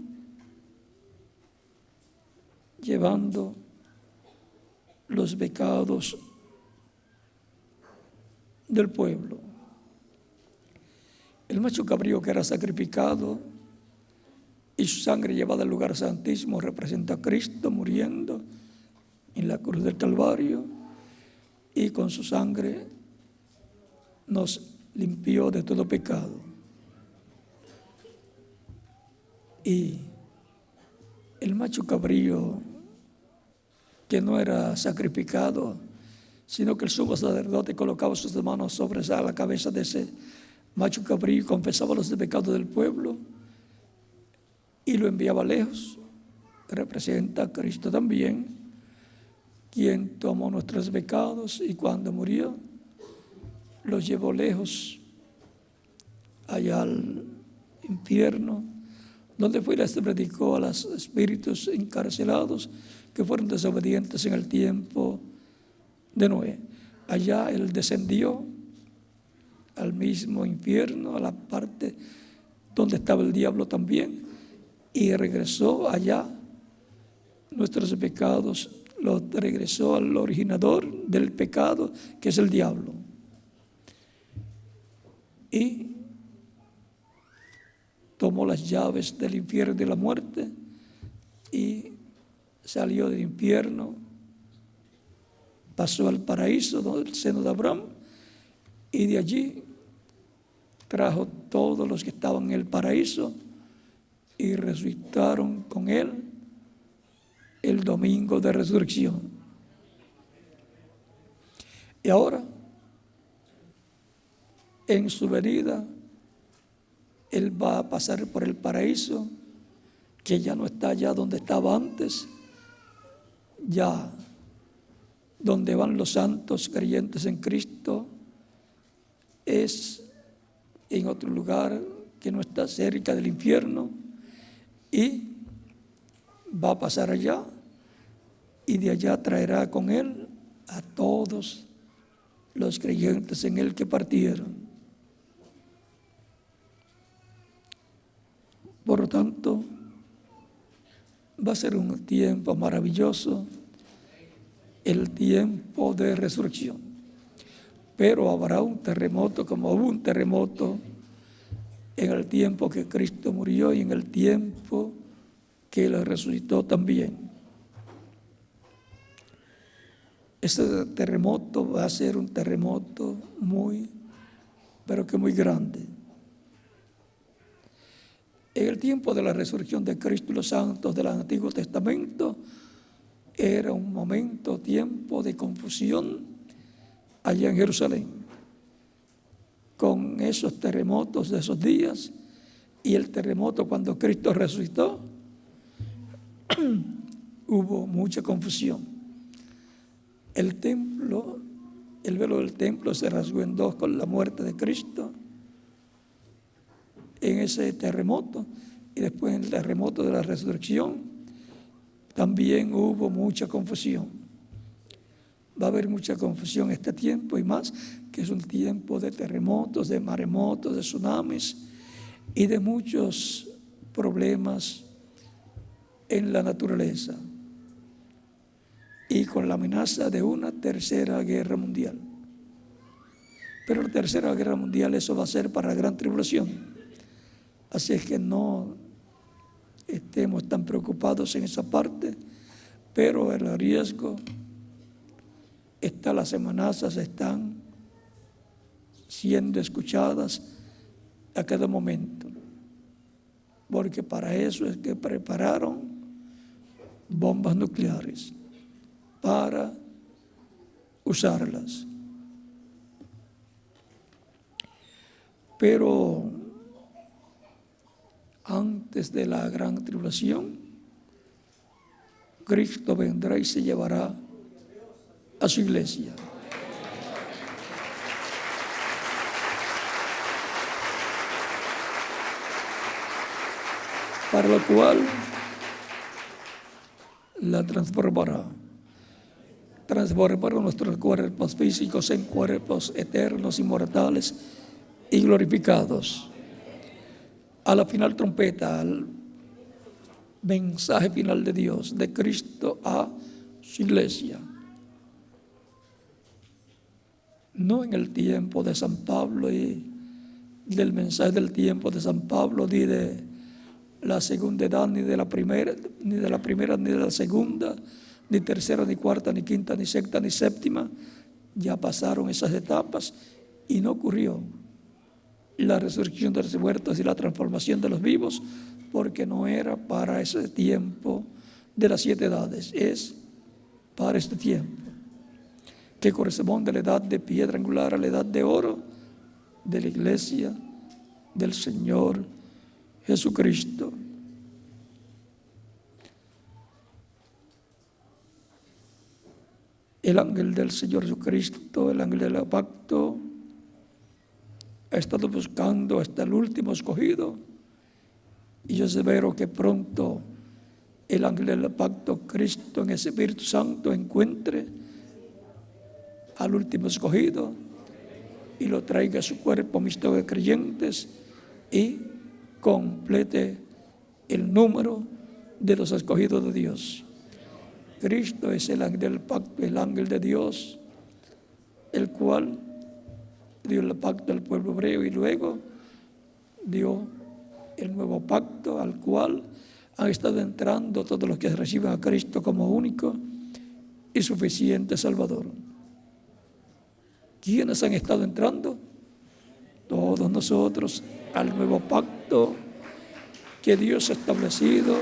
Speaker 2: llevando los pecados del pueblo. El macho cabrío que era sacrificado y su sangre llevada al lugar santísimo representa a Cristo muriendo en la cruz del Calvario, y con su sangre nos limpió de todo pecado. Y el macho cabrío que no era sacrificado, sino que el sumo sacerdote colocaba sus manos sobre la cabeza de ese macho cabrío y confesaba los pecados del pueblo y lo enviaba lejos, representa a Cristo también, quien tomó nuestros pecados y cuando murió los llevó lejos allá al infierno, donde fue y les predicó a los espíritus encarcelados que fueron desobedientes en el tiempo de Noé. Allá él descendió al mismo infierno, a la parte donde estaba el diablo también, y regresó allá nuestros pecados, los regresó al originador del pecado, que es el diablo. Y tomó las llaves del infierno y de la muerte y salió del infierno, pasó al paraíso, del seno de Abraham, y de allí trajo todos los que estaban en el paraíso y resucitaron con él el domingo de resurrección. Y ahora, en su venida, él va a pasar por el paraíso, que ya no está allá donde estaba antes, ya donde van los santos creyentes en Cristo, es en otro lugar que no está cerca del infierno, y va a pasar allá, y de allá traerá con él a todos los creyentes en él que partieron. Por lo tanto, va a ser un tiempo maravilloso, el tiempo de resurrección. Pero habrá un terremoto, como hubo un terremoto en el tiempo que Cristo murió y en el tiempo que Él resucitó también. Ese terremoto va a ser un terremoto pero que muy grande. En el tiempo de la resurrección de Cristo y los santos del Antiguo Testamento, era un tiempo de confusión allá en Jerusalén, con esos terremotos de esos días y el terremoto cuando Cristo resucitó. Hubo mucha confusión. El velo del templo se rasgó en dos con la muerte de Cristo en ese terremoto, y después en el terremoto de la resurrección también hubo mucha confusión. Va a haber mucha confusión este tiempo y más, que es un tiempo de terremotos, de maremotos, de tsunamis y de muchos problemas en la naturaleza, y con la amenaza de una tercera guerra mundial. Pero la tercera guerra mundial, eso va a ser para la gran tribulación. Así es que no estemos tan preocupados en esa parte, pero el riesgo está, las amenazas están siendo escuchadas a cada momento, porque para eso es que prepararon bombas nucleares, para usarlas. Pero antes de la gran tribulación, Cristo vendrá y se llevará a su iglesia. Para lo cual la transformará nuestros cuerpos físicos en cuerpos eternos, inmortales y glorificados. A la final trompeta, al mensaje final de Dios, de Cristo a su iglesia. no en el tiempo de San Pablo y del mensaje del tiempo de San Pablo, ni de la segunda edad, ni de la primera, ni de la segunda, ni tercera, ni cuarta, ni quinta, ni sexta, ni séptima. Ya pasaron esas etapas y no ocurrió la resurrección de los muertos y la transformación de los vivos, porque no era para ese tiempo de las 7 edades, es para este tiempo, que corresponde a la edad de piedra angular, a la edad de oro de la iglesia del Señor Jesucristo. El ángel del Señor Jesucristo, el ángel del pacto, ha estado buscando hasta el último escogido, y yo espero que pronto el ángel del pacto, Cristo en el Espíritu Santo, encuentre al último escogido y lo traiga a su cuerpo mixto de creyentes y complete el número de los escogidos de Dios. Cristo es el ángel del pacto, el ángel de Dios, el cual dio el pacto al pueblo hebreo y luego dio el nuevo pacto al cual han estado entrando todos los que reciben a Cristo como único y suficiente Salvador. ¿Quiénes han estado entrando? Todos nosotros al nuevo pacto que Dios ha establecido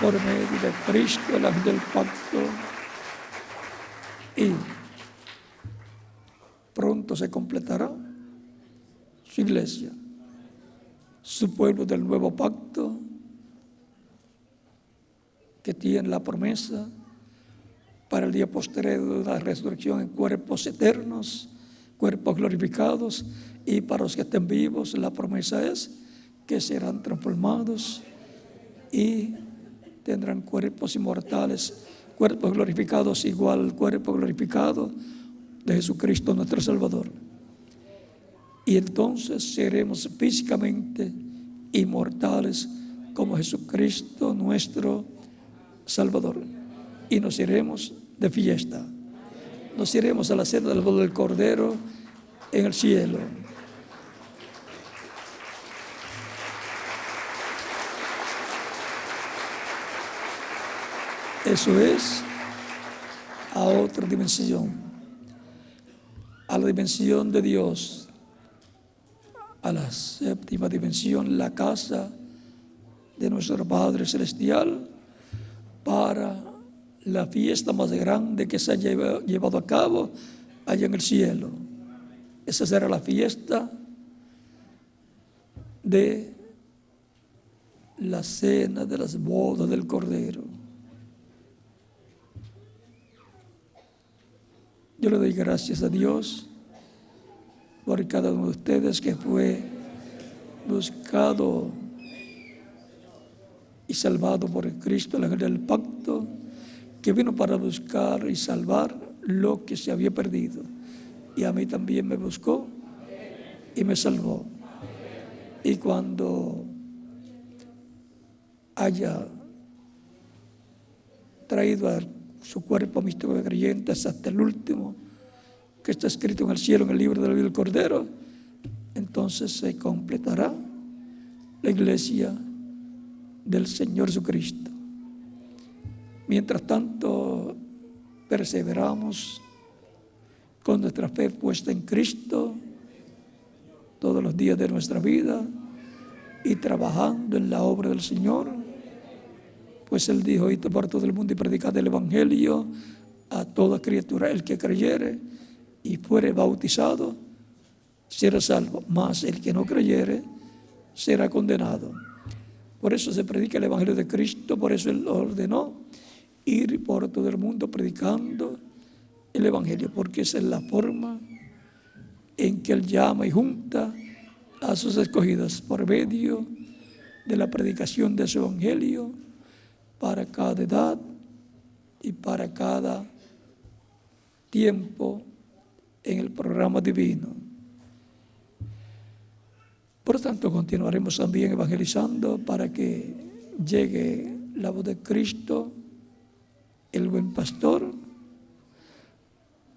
Speaker 2: por medio de Cristo, el ángel del pacto, y pronto se completará su iglesia, su pueblo del nuevo pacto, que tiene la promesa para el día posterior de la resurrección en cuerpos eternos, cuerpos glorificados, y para los que estén vivos la promesa es que serán transformados y tendrán cuerpos inmortales, cuerpos glorificados igual al cuerpo glorificado de Jesucristo nuestro Salvador. Y entonces seremos físicamente inmortales como Jesucristo nuestro Salvador. Y nos iremos de fiesta. Nos iremos a la cena del boda del Cordero en el cielo. Eso es a otra dimensión, a la dimensión de Dios, a la séptima dimensión, la casa de nuestro Padre Celestial, para la fiesta más grande que se ha llevado a cabo allá en el cielo. Esa será la fiesta de la cena de las bodas del Cordero. Yo le doy gracias a Dios por cada uno de ustedes que fue buscado y salvado por Cristo, el ángel del pacto, que vino para buscar y salvar lo que se había perdido. Y a mí también me buscó y me salvó. Y cuando haya traído a su cuerpo místico de creyentes hasta el último, que está escrito en el cielo, en el libro de la vida del Cordero, entonces se completará la iglesia del Señor Jesucristo. Mientras tanto, perseveramos con nuestra fe puesta en Cristo todos los días de nuestra vida y trabajando en la obra del Señor, pues Él dijo: id por todo el mundo y predicad el Evangelio a toda criatura. El que creyere y fuere bautizado será salvo, mas el que no creyere será condenado. Por eso se predica el Evangelio de Cristo, por eso Él ordenó ir por todo el mundo predicando el Evangelio, porque esa es la forma en que Él llama y junta a sus escogidos por medio de la predicación de su Evangelio para cada edad y para cada tiempo en el programa divino. Por tanto, continuaremos también evangelizando para que llegue la voz de Cristo, el buen pastor,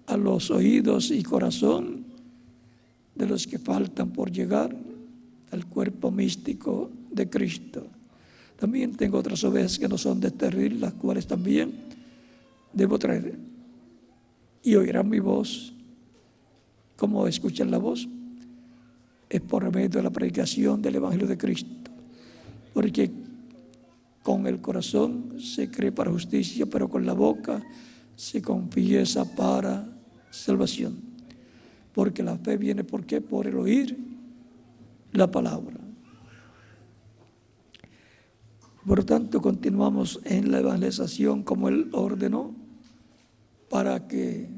Speaker 2: a los los oídos y corazón de los que faltan por llegar al cuerpo místico de Cristo. También tengo otras ovejas que no son de este redil, las cuales también debo traer. Y oirán mi voz. ¿Cómo escuchan la voz? Es por medio de la predicación del Evangelio de Cristo. Porque con el corazón se cree para justicia, pero con la boca se confiesa para salvación. Porque la fe viene, ¿por qué? Por el oír la palabra. Por lo tanto, continuamos en la evangelización como Él ordenó, para que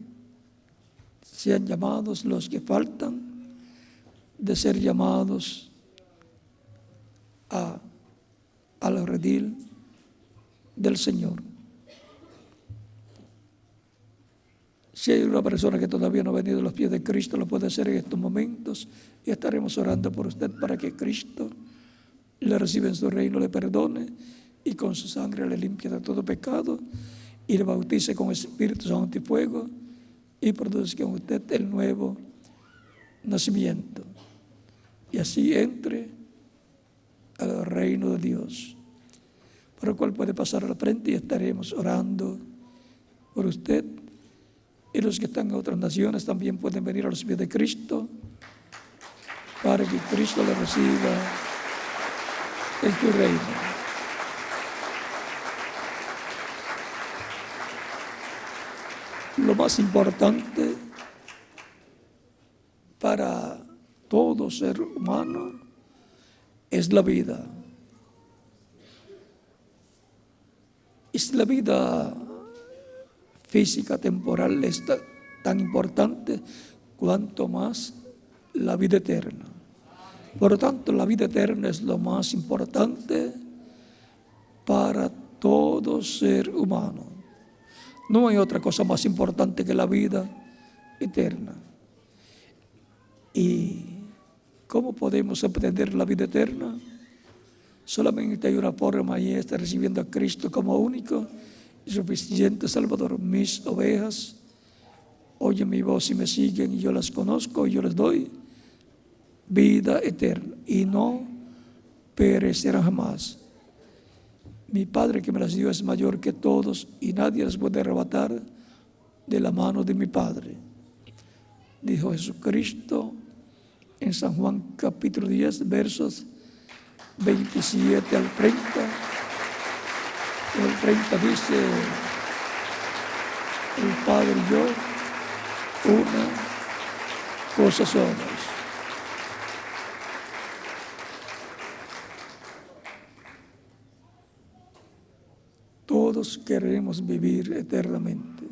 Speaker 2: sean llamados los que faltan de ser llamados al redil del Señor. Si hay una persona que todavía no ha venido a los pies de Cristo, lo puede hacer en estos momentos y estaremos orando por usted para que Cristo le reciba en su reino, le perdone y con su sangre le limpie de todo pecado y le bautice con Espíritu Santo y fuego y produzca en usted el nuevo nacimiento y así entre al reino de Dios, por el cual puede pasar a la frente y estaremos orando por usted. Y los que están en otras naciones también pueden venir a los pies de Cristo para que Cristo le reciba en tu reino. Lo más importante para todo ser humano es la vida. Es la vida física, temporal, es tan importante cuanto más la vida eterna. Por lo tanto, la vida eterna es lo más importante para todo ser humano. No hay otra cosa más importante que la vida eterna. ¿Y cómo podemos obtener la vida eterna? Solamente hay una forma y es recibiendo a Cristo como único y suficiente Salvador. Mis ovejas oyen mi voz y me siguen y yo las conozco y yo les doy vida eterna y no perecerán jamás. Mi Padre que me las dio es mayor que todos y nadie las puede arrebatar de la mano de mi Padre. Dijo Jesucristo en San Juan capítulo 10 versos 27 al 30. El 30 dice: el Padre y yo una cosa somos. Todos queremos vivir eternamente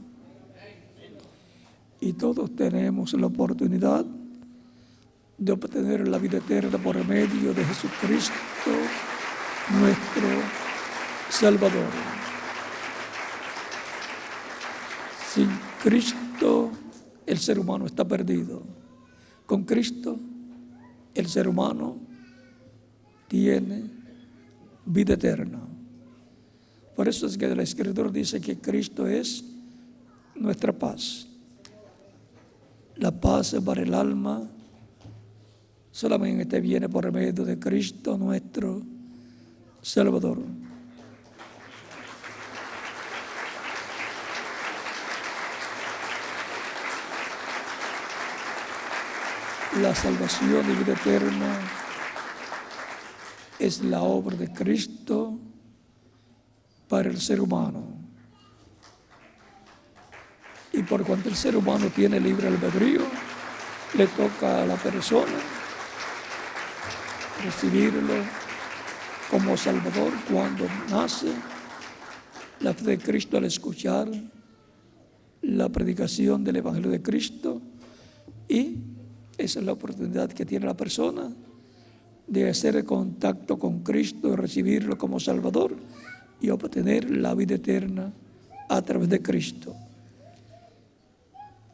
Speaker 2: y todos tenemos la oportunidad de obtener la vida eterna por medio de Jesucristo, nuestro Salvador. Sin Cristo el ser humano está perdido. Con Cristo el ser humano tiene vida eterna. Por eso es que el Escritor dice que Cristo es nuestra paz. La paz para el alma solamente viene por medio de Cristo, nuestro Salvador. La salvación y vida eterna es la obra de Cristo para el ser humano. Y por cuanto el ser humano tiene libre albedrío, le toca a la persona recibirlo como Salvador cuando nace. La fe de Cristo al escuchar la predicación del Evangelio de Cristo, y esa es la oportunidad que tiene la persona de hacer el contacto con Cristo y recibirlo como Salvador y obtener la vida eterna a través de Cristo.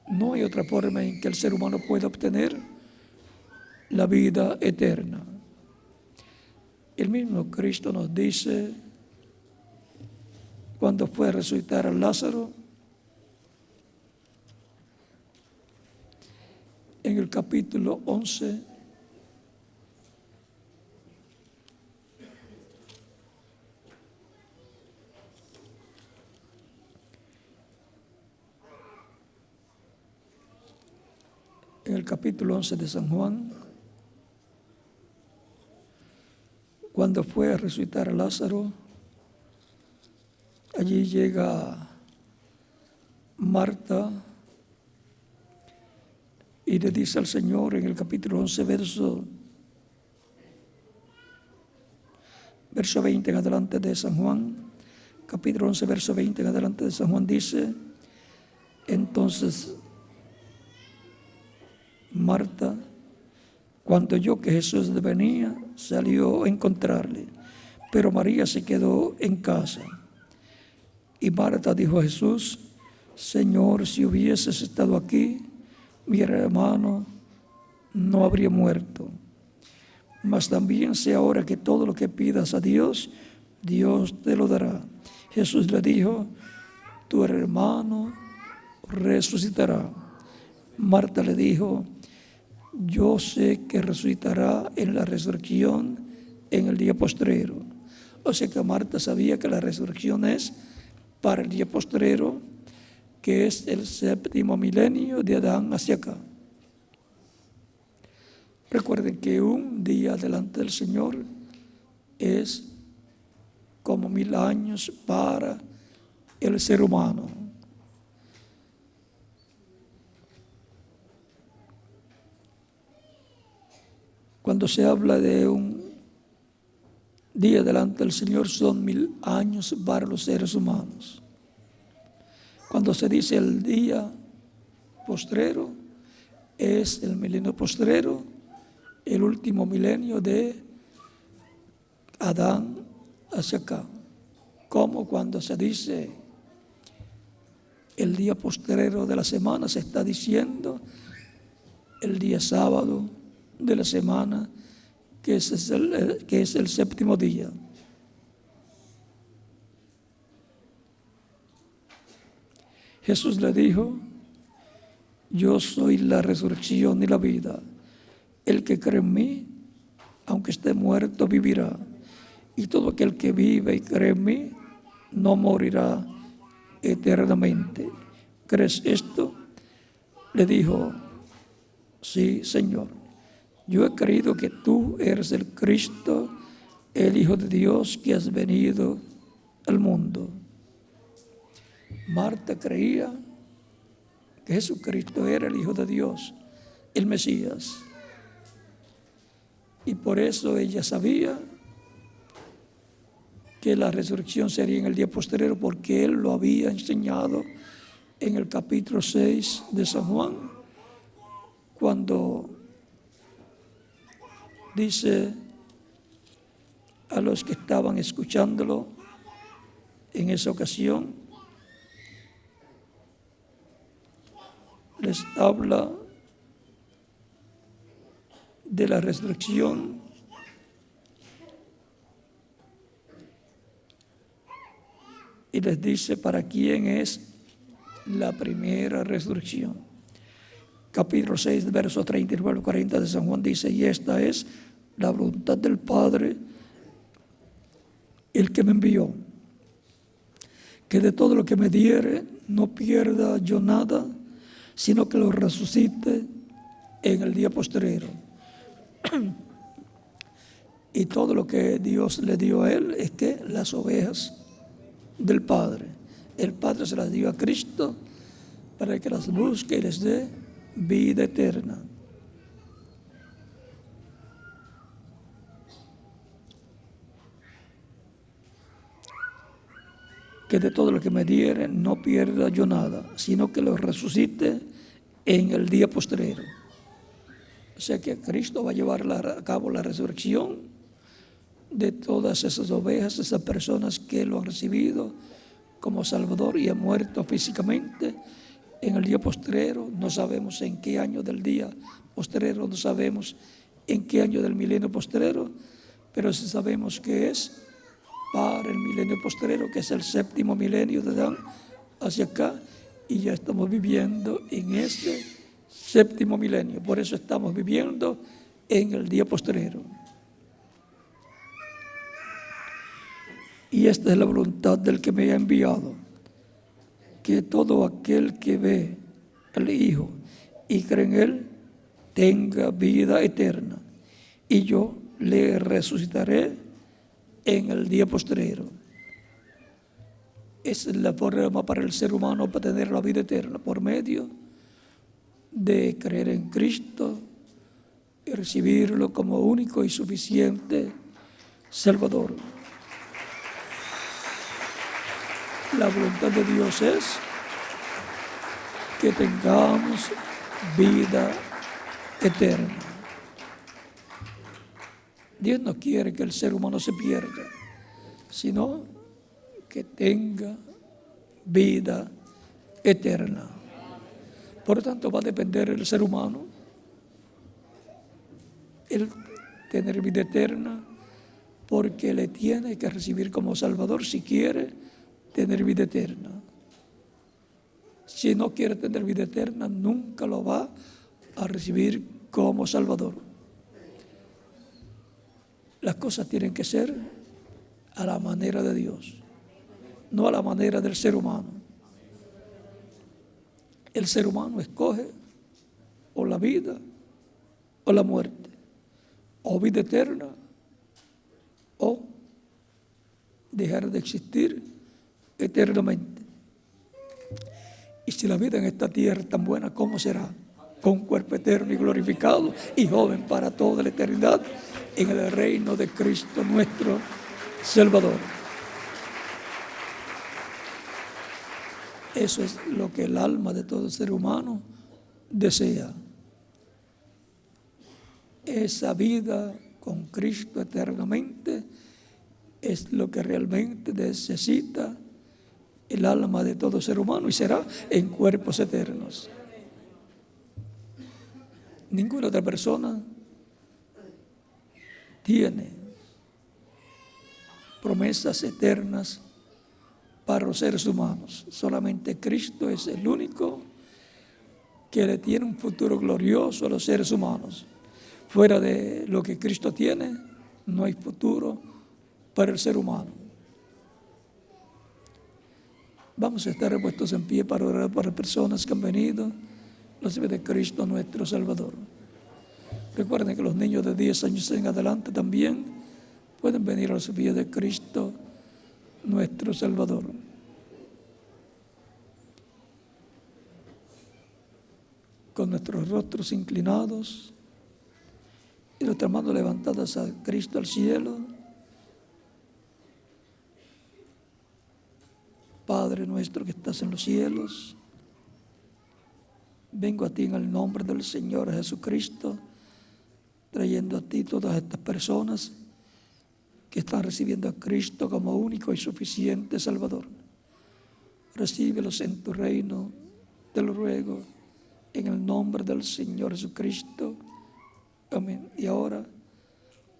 Speaker 2: No hay otra forma en que el ser humano pueda obtener la vida eterna. El mismo Cristo nos dice, cuando fue a resucitar a Lázaro, en el capítulo 11, de San Juan, cuando fue a resucitar a Lázaro, allí llega Marta y le dice al Señor en el capítulo 11, verso 20 en adelante de San Juan, capítulo 11, verso 20 en adelante de San Juan, dice: entonces Marta, cuando oyó que Jesús venía, salió a encontrarle, pero María se quedó en casa. Y Marta dijo a Jesús: Señor, si hubieses estado aquí, mi hermano no habría muerto. Mas también sé ahora que todo lo que pidas a Dios, Dios te lo dará. Jesús le dijo: tu hermano resucitará. Marta le dijo: yo sé que resucitará en la resurrección en el día postrero. O sea que Marta sabía que la resurrección es para el día postrero, que es el 7º milenio de Adán hacia acá. Recuerden que un día delante del Señor es como 1000 años para el ser humano. Cuando se habla de un día delante del Señor, son 1000 años para los seres humanos. Cuando se dice el día postrero, es el milenio postrero, el último milenio de Adán hacia acá. Como cuando se dice el día postrero de la semana, se está diciendo el día sábado de la semana, que es el 7º día. Jesús le dijo: yo soy la resurrección y la vida. El que cree en mí, aunque esté muerto, vivirá. Y todo aquel que vive y cree en mí, no morirá eternamente. ¿Crees esto? Le dijo: sí, Señor. Yo he creído que tú eres el Cristo, el Hijo de Dios, que has venido al mundo. Marta creía que Jesucristo era el Hijo de Dios, el Mesías. Y por eso ella sabía que la resurrección sería en el día posterior, porque Él lo había enseñado en el capítulo 6 de San Juan, cuando dice a los que estaban escuchándolo en esa ocasión, les habla de la resurrección y les dice para quién es la primera resurrección. Capítulo 6, versos 39 al 40 de San Juan dice: y esta es la voluntad del Padre, el que me envió, que de todo lo que me diere no pierda yo nada, sino que lo resucite en el día postrero. Y todo lo que Dios le dio a él es que las ovejas del Padre. El Padre se las dio a Cristo para que las busque y les dé vida eterna. Que de todo lo que me diere no pierda yo nada, sino que lo resucite en el día postrero. O sea que Cristo va a llevar a cabo la resurrección de todas esas ovejas, esas personas que lo han recibido como Salvador y han muerto físicamente en el día postrero. No sabemos en qué año del día postrero, no sabemos en qué año del milenio postrero, pero sí sabemos que es para el milenio postrero, que es el 7º milenio de Adán hacia acá, y ya estamos viviendo en este séptimo milenio. Por eso estamos viviendo en el día postrero. Y esta es la voluntad del que me ha enviado, que todo aquel que ve al Hijo y cree en Él tenga vida eterna, y yo le resucitaré en el día postrero. Esa es la forma para el ser humano para tener la vida eterna, por medio de creer en Cristo y recibirlo como único y suficiente Salvador. La voluntad de Dios es que tengamos vida eterna. Dios no quiere que el ser humano se pierda, sino que tenga vida eterna. Por lo tanto, va a depender del ser humano el tener vida eterna, porque le tiene que recibir como Salvador si quiere tener vida eterna. Si no quiere tener vida eterna, nunca lo va a recibir como Salvador. Las cosas tienen que ser a la manera de Dios, no a la manera del ser humano. El ser humano escoge o la vida o la muerte, o vida eterna o dejar de existir eternamente. Y si la vida en esta tierra es tan buena, ¿cómo será? Con cuerpo eterno y glorificado y joven para toda la eternidad en el reino de Cristo nuestro Salvador. Eso es lo que el alma de todo ser humano desea. Esa vida con Cristo eternamente es lo que realmente necesita el alma de todo ser humano, y será en cuerpos eternos. Ninguna otra persona tiene promesas eternas para los seres humanos. Solamente Cristo es el único que le tiene un futuro glorioso a los seres humanos. Fuera de lo que Cristo tiene, no hay futuro para el ser humano. Vamos a estar puestos en pie para orar por las personas que han venido a recibir de Cristo nuestro Salvador. Recuerden que los niños de 10 años en adelante también pueden venir a recibir de Cristo nuestro Salvador. Con nuestros rostros inclinados y nuestras manos levantadas a Cristo al cielo. Padre nuestro que estás en los cielos, vengo a ti en el nombre del Señor Jesucristo, trayendo a ti todas estas personas que están recibiendo a Cristo como único y suficiente Salvador. Recíbelos en tu reino, te lo ruego, en el nombre del Señor Jesucristo. Amén. Y ahora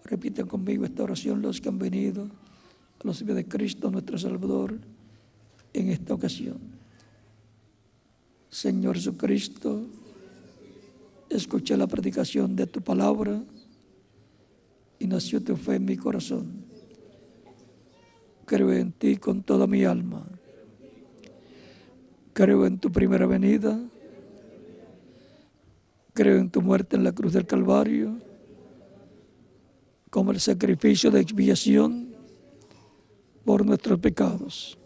Speaker 2: repiten conmigo esta oración los que han venido a recibir de Cristo nuestro Salvador en esta ocasión. Señor Jesucristo, escuché la predicación de tu palabra y nació tu fe en mi corazón. Creo en ti con toda mi alma. Creo en tu primera venida. Creo en tu muerte en la cruz del Calvario como el sacrificio de expiación por nuestros pecados.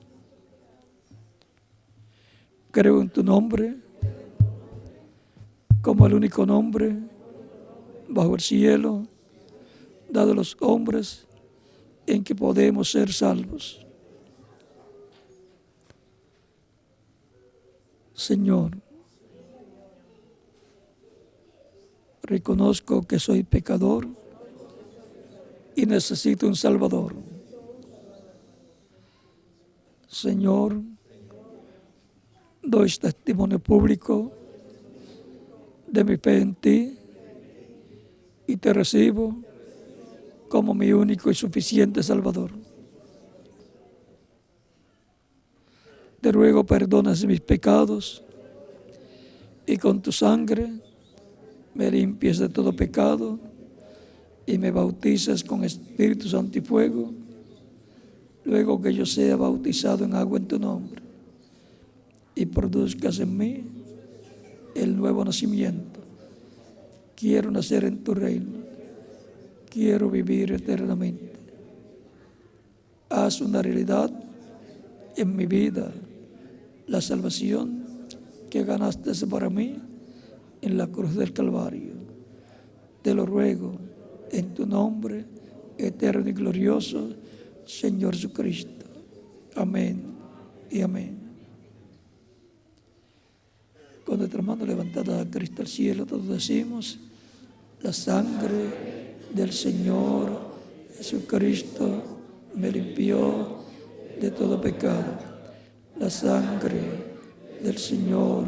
Speaker 2: Creo en tu nombre como el único nombre bajo el cielo dado a los hombres en que podemos ser salvos. Señor, reconozco que soy pecador y necesito un Salvador. Señor, doy testimonio público de mi fe en ti y te recibo como mi único y suficiente Salvador. Te ruego perdonas mis pecados y con tu sangre me limpies de todo pecado y me bautices con Espíritu Santo y fuego, luego que yo sea bautizado en agua en tu nombre, y produzcas en mí el nuevo nacimiento. Quiero nacer en tu reino, quiero vivir eternamente. Haz una realidad en mi vida la salvación que ganaste para mí en la cruz del Calvario. Te lo ruego en tu nombre eterno y glorioso, Señor Jesucristo. Amén y amén. Con nuestra mano levantada a Cristo al cielo, todos decimos: la sangre del Señor Jesucristo me limpió de todo pecado. La sangre del Señor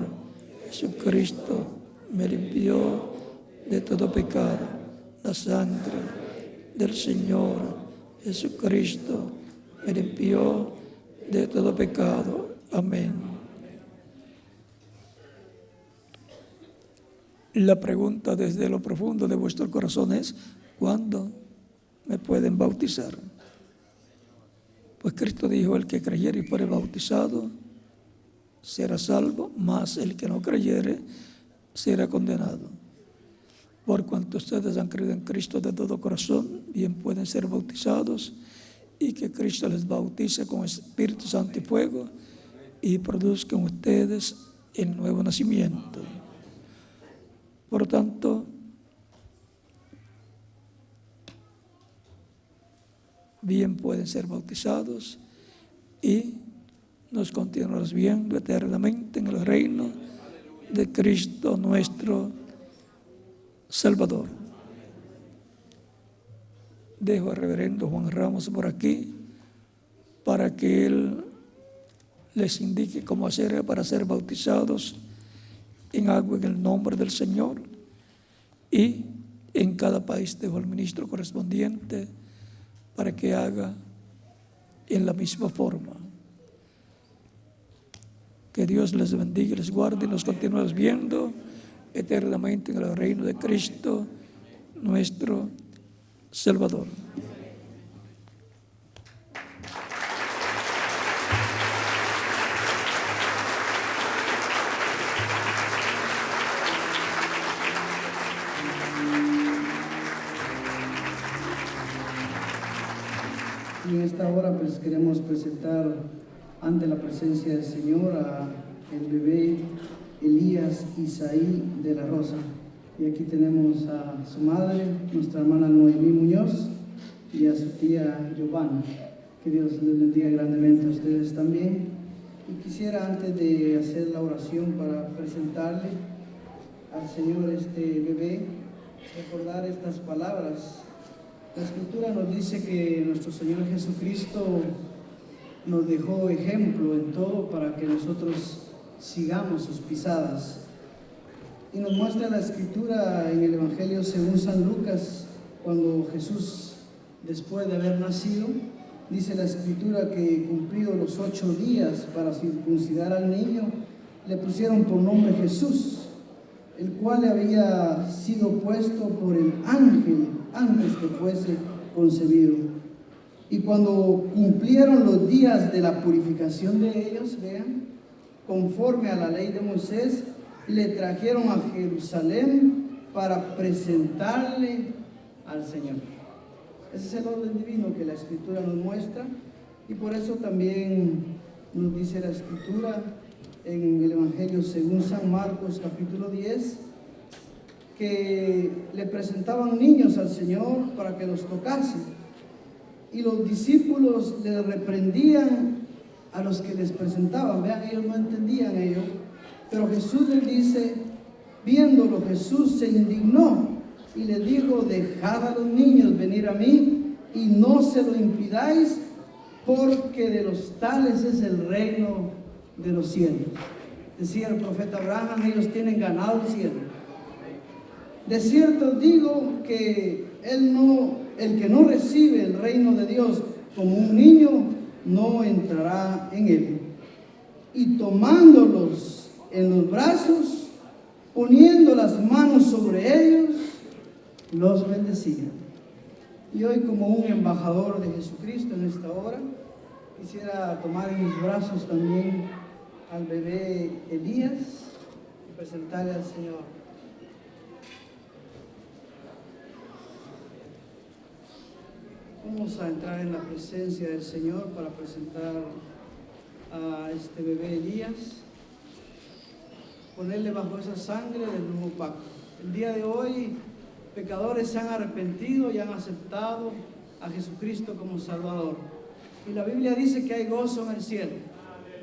Speaker 2: Jesucristo me limpió de todo pecado. La sangre del Señor Jesucristo me limpió de todo pecado. Amén. La pregunta desde lo profundo de vuestro corazón es: ¿cuándo me pueden bautizar? Pues Cristo dijo: el que creyere y fuere bautizado será salvo, mas el que no creyere será condenado. Por cuanto ustedes han creído en Cristo de todo corazón, bien pueden ser bautizados, y que Cristo les bautice con Espíritu Santo y fuego, y produzcan ustedes el nuevo nacimiento. Por tanto, bien pueden ser bautizados y nos continuaremos viendo eternamente en el reino de Cristo nuestro Salvador. Dejo al reverendo Juan Ramos por aquí para que él les indique cómo hacer para ser bautizados en agua en el nombre del Señor, y en cada país dejo al ministro correspondiente para que haga en la misma forma. Que Dios les bendiga y les guarde y nos continuemos viendo eternamente en el reino de Cristo nuestro Salvador.
Speaker 3: Y en esta hora pues queremos presentar ante la presencia del Señor a el bebé Elías Isaí de la Rosa. Y aquí tenemos a su madre, nuestra hermana Noemí Muñoz, y a su tía Giovanna. Que Dios les bendiga grandemente a ustedes también. Y quisiera, antes de hacer la oración para presentarle al Señor este bebé, recordar estas palabras. La Escritura nos dice que nuestro Señor Jesucristo nos dejó ejemplo en todo para que nosotros sigamos sus pisadas. Y nos muestra la Escritura en el Evangelio según San Lucas, cuando Jesús, después de haber nacido, dice la Escritura que cumplidos los 8 días para circuncidar al niño, le pusieron por nombre Jesús, el cual le había sido puesto por el ángel antes que fuese concebido. Y cuando cumplieron los días de la purificación de ellos, vean, conforme a la ley de Moisés, le trajeron a Jerusalén para presentarle al Señor. Ese es el orden divino que la Escritura nos muestra, y por eso también nos dice la Escritura en el Evangelio según San Marcos capítulo 10, que le presentaban niños al Señor para que los tocase, y los discípulos le reprendían a los que les presentaban. Vean, ellos no entendían ello, pero Jesús les dice, viéndolo, Jesús se indignó y les dijo: dejad a los niños venir a mí y no se lo impidáis, porque de los tales es el reino de los cielos. Decía el profeta Abraham: ellos tienen ganado el cielo. De cierto digo que el que no recibe el reino de Dios como un niño, no entrará en él. Y tomándolos en los brazos, poniendo las manos sobre ellos, los bendecía. Y hoy, como un embajador de Jesucristo en esta hora, quisiera tomar en mis brazos también al bebé Elías y presentarle al Señor. Vamos a entrar en la presencia del Señor para presentar a este bebé Elías, ponerle bajo esa sangre del nuevo pacto. El día de hoy, pecadores se han arrepentido y han aceptado a Jesucristo como Salvador. Y la Biblia dice que hay gozo en el cielo.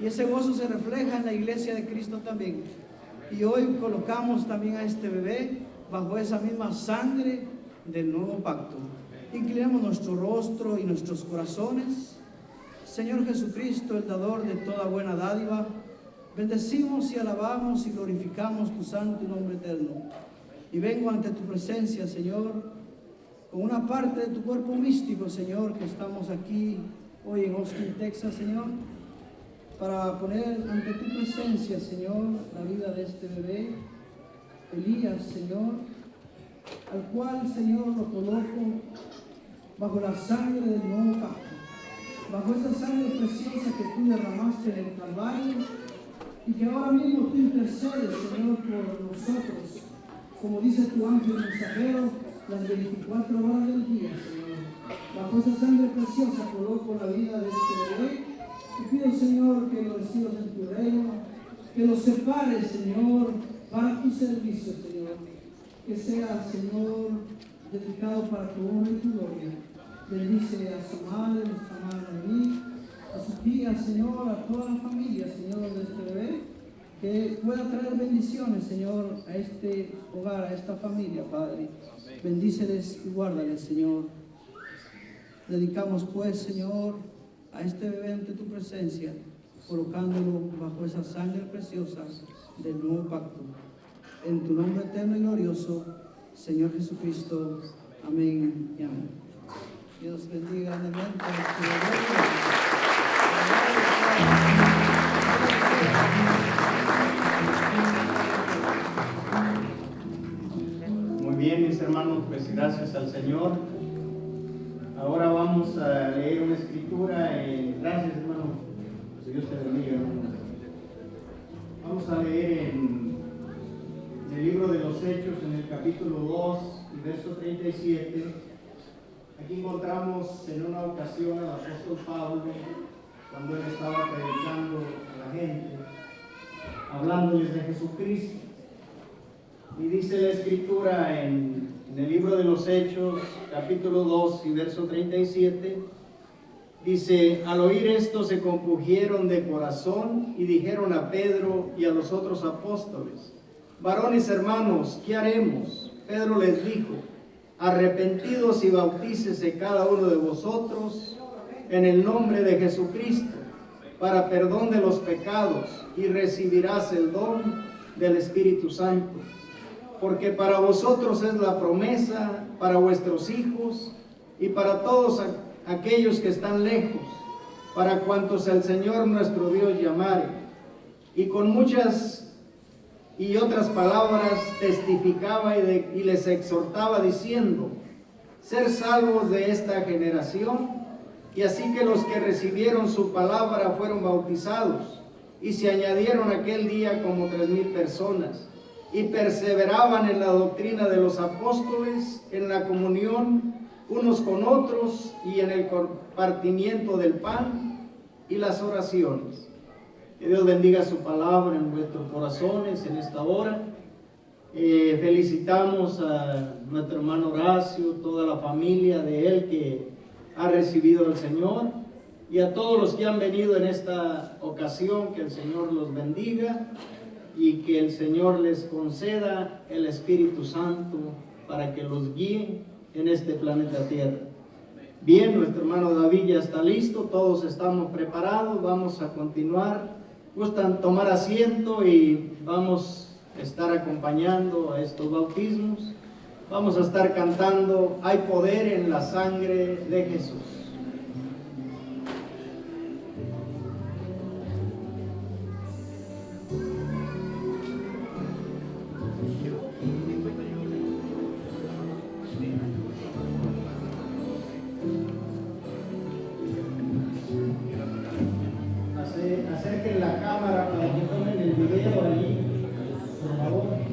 Speaker 3: Y ese gozo se refleja en la iglesia de Cristo también. Y hoy colocamos también a este bebé bajo esa misma sangre del nuevo pacto. Inclinemos nuestro rostro y nuestros corazones. Señor Jesucristo, el dador de toda buena dádiva, bendecimos y alabamos y glorificamos tu santo nombre eterno. Y vengo ante tu presencia, Señor, con una parte de tu cuerpo místico, Señor, que estamos aquí hoy en Austin, Texas, Señor, para poner ante tu presencia, Señor, la vida de este bebé, Elías, Señor, al cual, Señor, lo coloco bajo la sangre del nuevo pacto, bajo esa sangre preciosa que tú derramaste en el Calvario y que ahora mismo tú intercedes, Señor, por nosotros, como dice tu ángel mensajero, las 24 horas del día, Señor. Bajo esa sangre preciosa coloco la vida de este bebé y pido, Señor, que lo recibas en tu reino, que lo separes, Señor, para tu servicio, Señor. Que sea, Señor, dedicado para tu honra y tu gloria. Bendice a su madre, nuestra madre Noemí, a su tía, Señor, a toda la familia, Señor, de este bebé, que pueda traer bendiciones, Señor, a este hogar, a esta familia, Padre. Bendíceles y guárdales, Señor. Dedicamos, pues, Señor, a este bebé ante tu presencia, colocándolo bajo esa sangre preciosa del nuevo pacto. En tu nombre eterno y glorioso, Señor Jesucristo. Amén y amén. Dios bendiga grandemente a este bebé.
Speaker 1: Muy bien, mis hermanos, pues gracias al Señor. Ahora vamos a leer una escritura. Gracias, hermano. Dios te bendiga, hermano. Vamos a leer en el libro de los Hechos, en el capítulo 2, verso 37. Aquí encontramos en una ocasión al apóstol Pablo, cuando él estaba predicando a la gente, hablándoles de Jesucristo. Y dice la escritura en el libro de los Hechos, capítulo 2 y verso 37, dice: al oír esto se compungieron de corazón y dijeron a Pedro y a los otros apóstoles: varones hermanos, ¿qué haremos? Pedro les dijo: arrepentidos y bautícese cada uno de vosotros en el nombre de Jesucristo para perdón de los pecados y recibirás el don del Espíritu Santo. Porque para vosotros es la promesa, para vuestros hijos y para todos aquellos que están lejos, para cuantos el Señor nuestro Dios llamare. Y con muchas y otras palabras testificaba y les exhortaba diciendo: ser salvos de esta generación. Y así que los que recibieron su palabra fueron bautizados, y se añadieron aquel día como 3,000 personas, y perseveraban en la doctrina de los apóstoles, en la comunión unos con otros, y en el compartimiento del pan y las oraciones. Que Dios bendiga su palabra en vuestros corazones en esta hora. Felicitamos a nuestro hermano Horacio, toda la familia de él que ha recibido al Señor, y a todos los que han venido en esta ocasión. Que el Señor los bendiga y que el Señor les conceda el Espíritu Santo para que los guíe en este planeta Tierra. Bien, nuestro hermano David ya está listo, todos estamos preparados, vamos a continuar. Gustan tomar asiento y vamos a estar acompañando a estos bautismos. Vamos a estar cantando: hay poder en la sangre de Jesús. para que tomen el video ahí, por favor.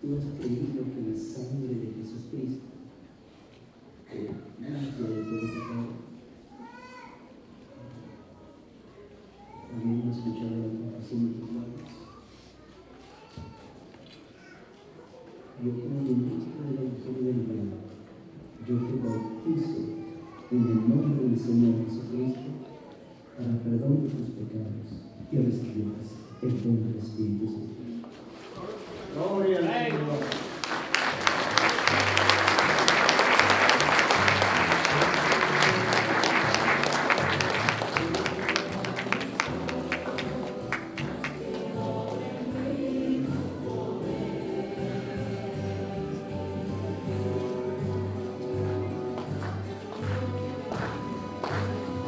Speaker 4: Tú has creído que la sangre de Jesucristo te limpia de todo pecado. También hemos escuchado la confesión de tus labios. Yo, como ministro del Evangelio del Reino, yo te bautizo en el nombre del Señor Jesucristo para perdón de tus pecados y recibirás el don del Espíritu Santo.
Speaker 1: Gloria al Señor.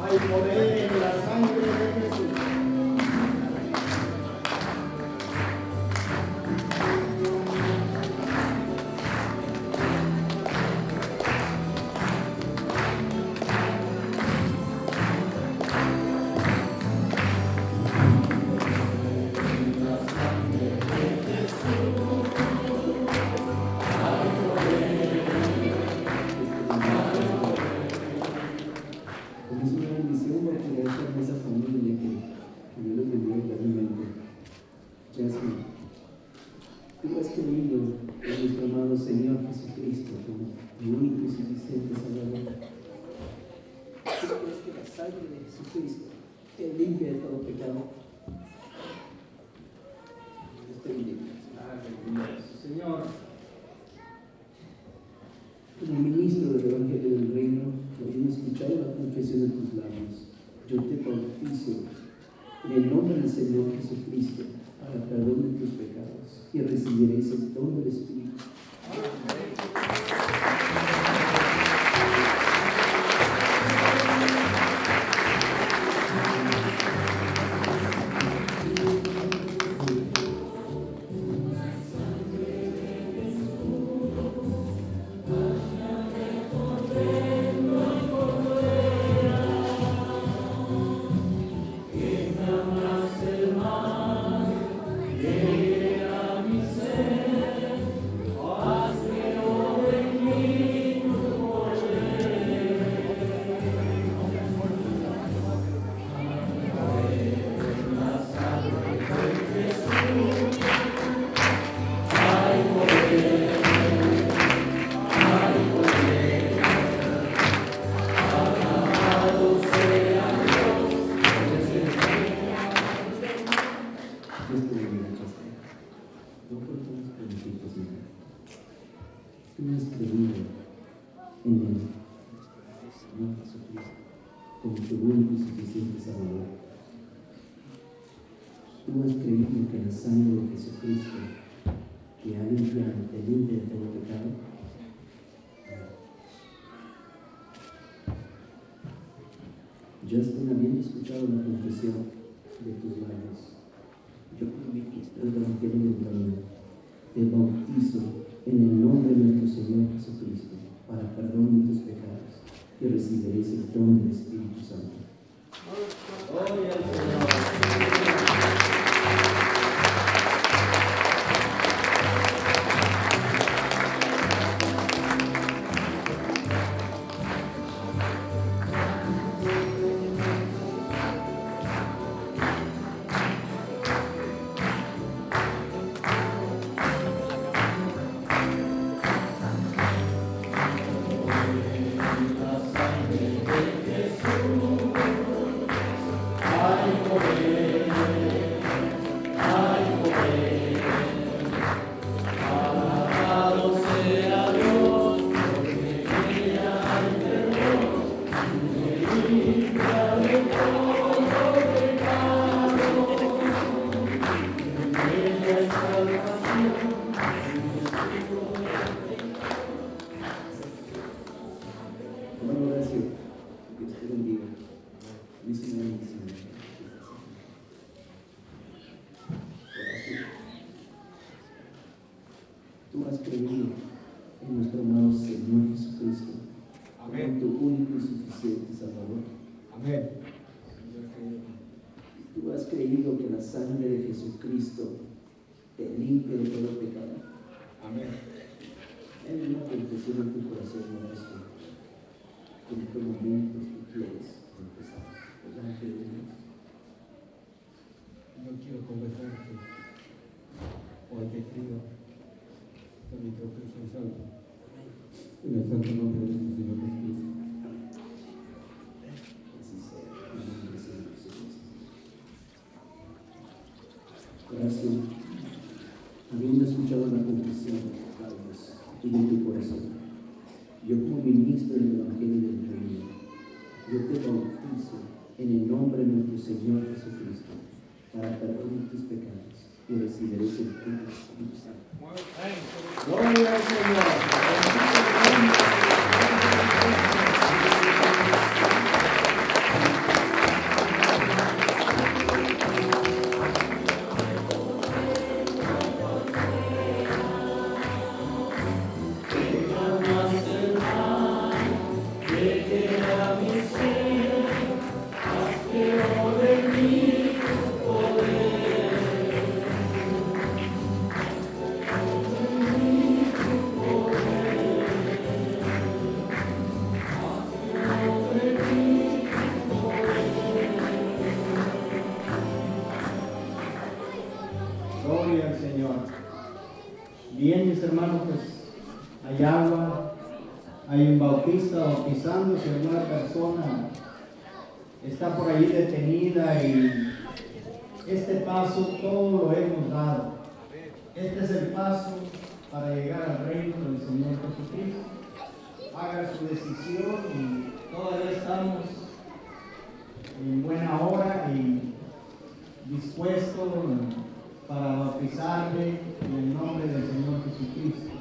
Speaker 1: Hay poder en la sangre de Jesús.
Speaker 4: Es una bendición pertenecer a esa familia que Dios les bendiga realmente. Jasmine, tú has creído en nuestro amado Señor Jesucristo como el único y suficiente Salvador. ¿Tú crees que la sangre de Jesucristo te limpia de todo pecado? Dios te bendiga.
Speaker 1: Señor,
Speaker 4: Como ministro del Evangelio del Reino, habiendo escuchado la confesión de tus labios, yo te bautizo en el nombre del Señor Jesucristo para perdón de tus pecados y recibiréis el don del Espíritu. Tú has creído en el Señor Jesucristo como tu único y suficiente Salvador. Tú has creído que la sangre de Jesucristo que ha limpiado, te limpia de todo pecado. Justin, habiendo escuchado la confesión de tus labios, yo como ministro del Evangelio del Reino, te bautizo en el nombre de nuestro Señor Jesucristo para perdón de tus pecados y recibiréis el don del Espíritu Santo.
Speaker 1: Gloria al Señor.
Speaker 4: Hermano Horacio, Dios te bendiga. Dice una bendición. Horacio, tú has creído en nuestro amado Señor Jesucristo.
Speaker 1: Amén.
Speaker 4: Como tu único y suficiente Salvador.
Speaker 1: Amén.
Speaker 4: Tú has creído que la sangre de Jesucristo te limpia de todo pecado.
Speaker 1: Amén.
Speaker 4: Hay una confesión en tu corazón, Horacio. ¿En qué momentos tú quieres empezar? Delante de Dios.
Speaker 5: Yo quiero confesar que hoy te pido por mi profesión santo. En el santo nombre de nuestro Señor Jesucristo.
Speaker 4: Así sea. En el nombre del Señor Jesucristo. Horacio, habiendo escuchado la confesión de tus labios y de tu corazón, yo como ministro del Evangelio del Reino, yo te bautizo en el nombre de nuestro Señor Jesucristo para perdón de tus pecados y recibiréis el Espíritu Santo.
Speaker 1: Gloria al Señor. Gloria al Señor. Bien, mis hermanos, pues hay agua, hay un bautista bautizando. Si alguna persona está por ahí detenida y este paso todo lo hemos dado. Este es el paso para llegar al reino del Señor Jesucristo. Haga su decisión y todavía estamos en buena hora y dispuestos para bautizarle en el nombre del Señor Jesucristo.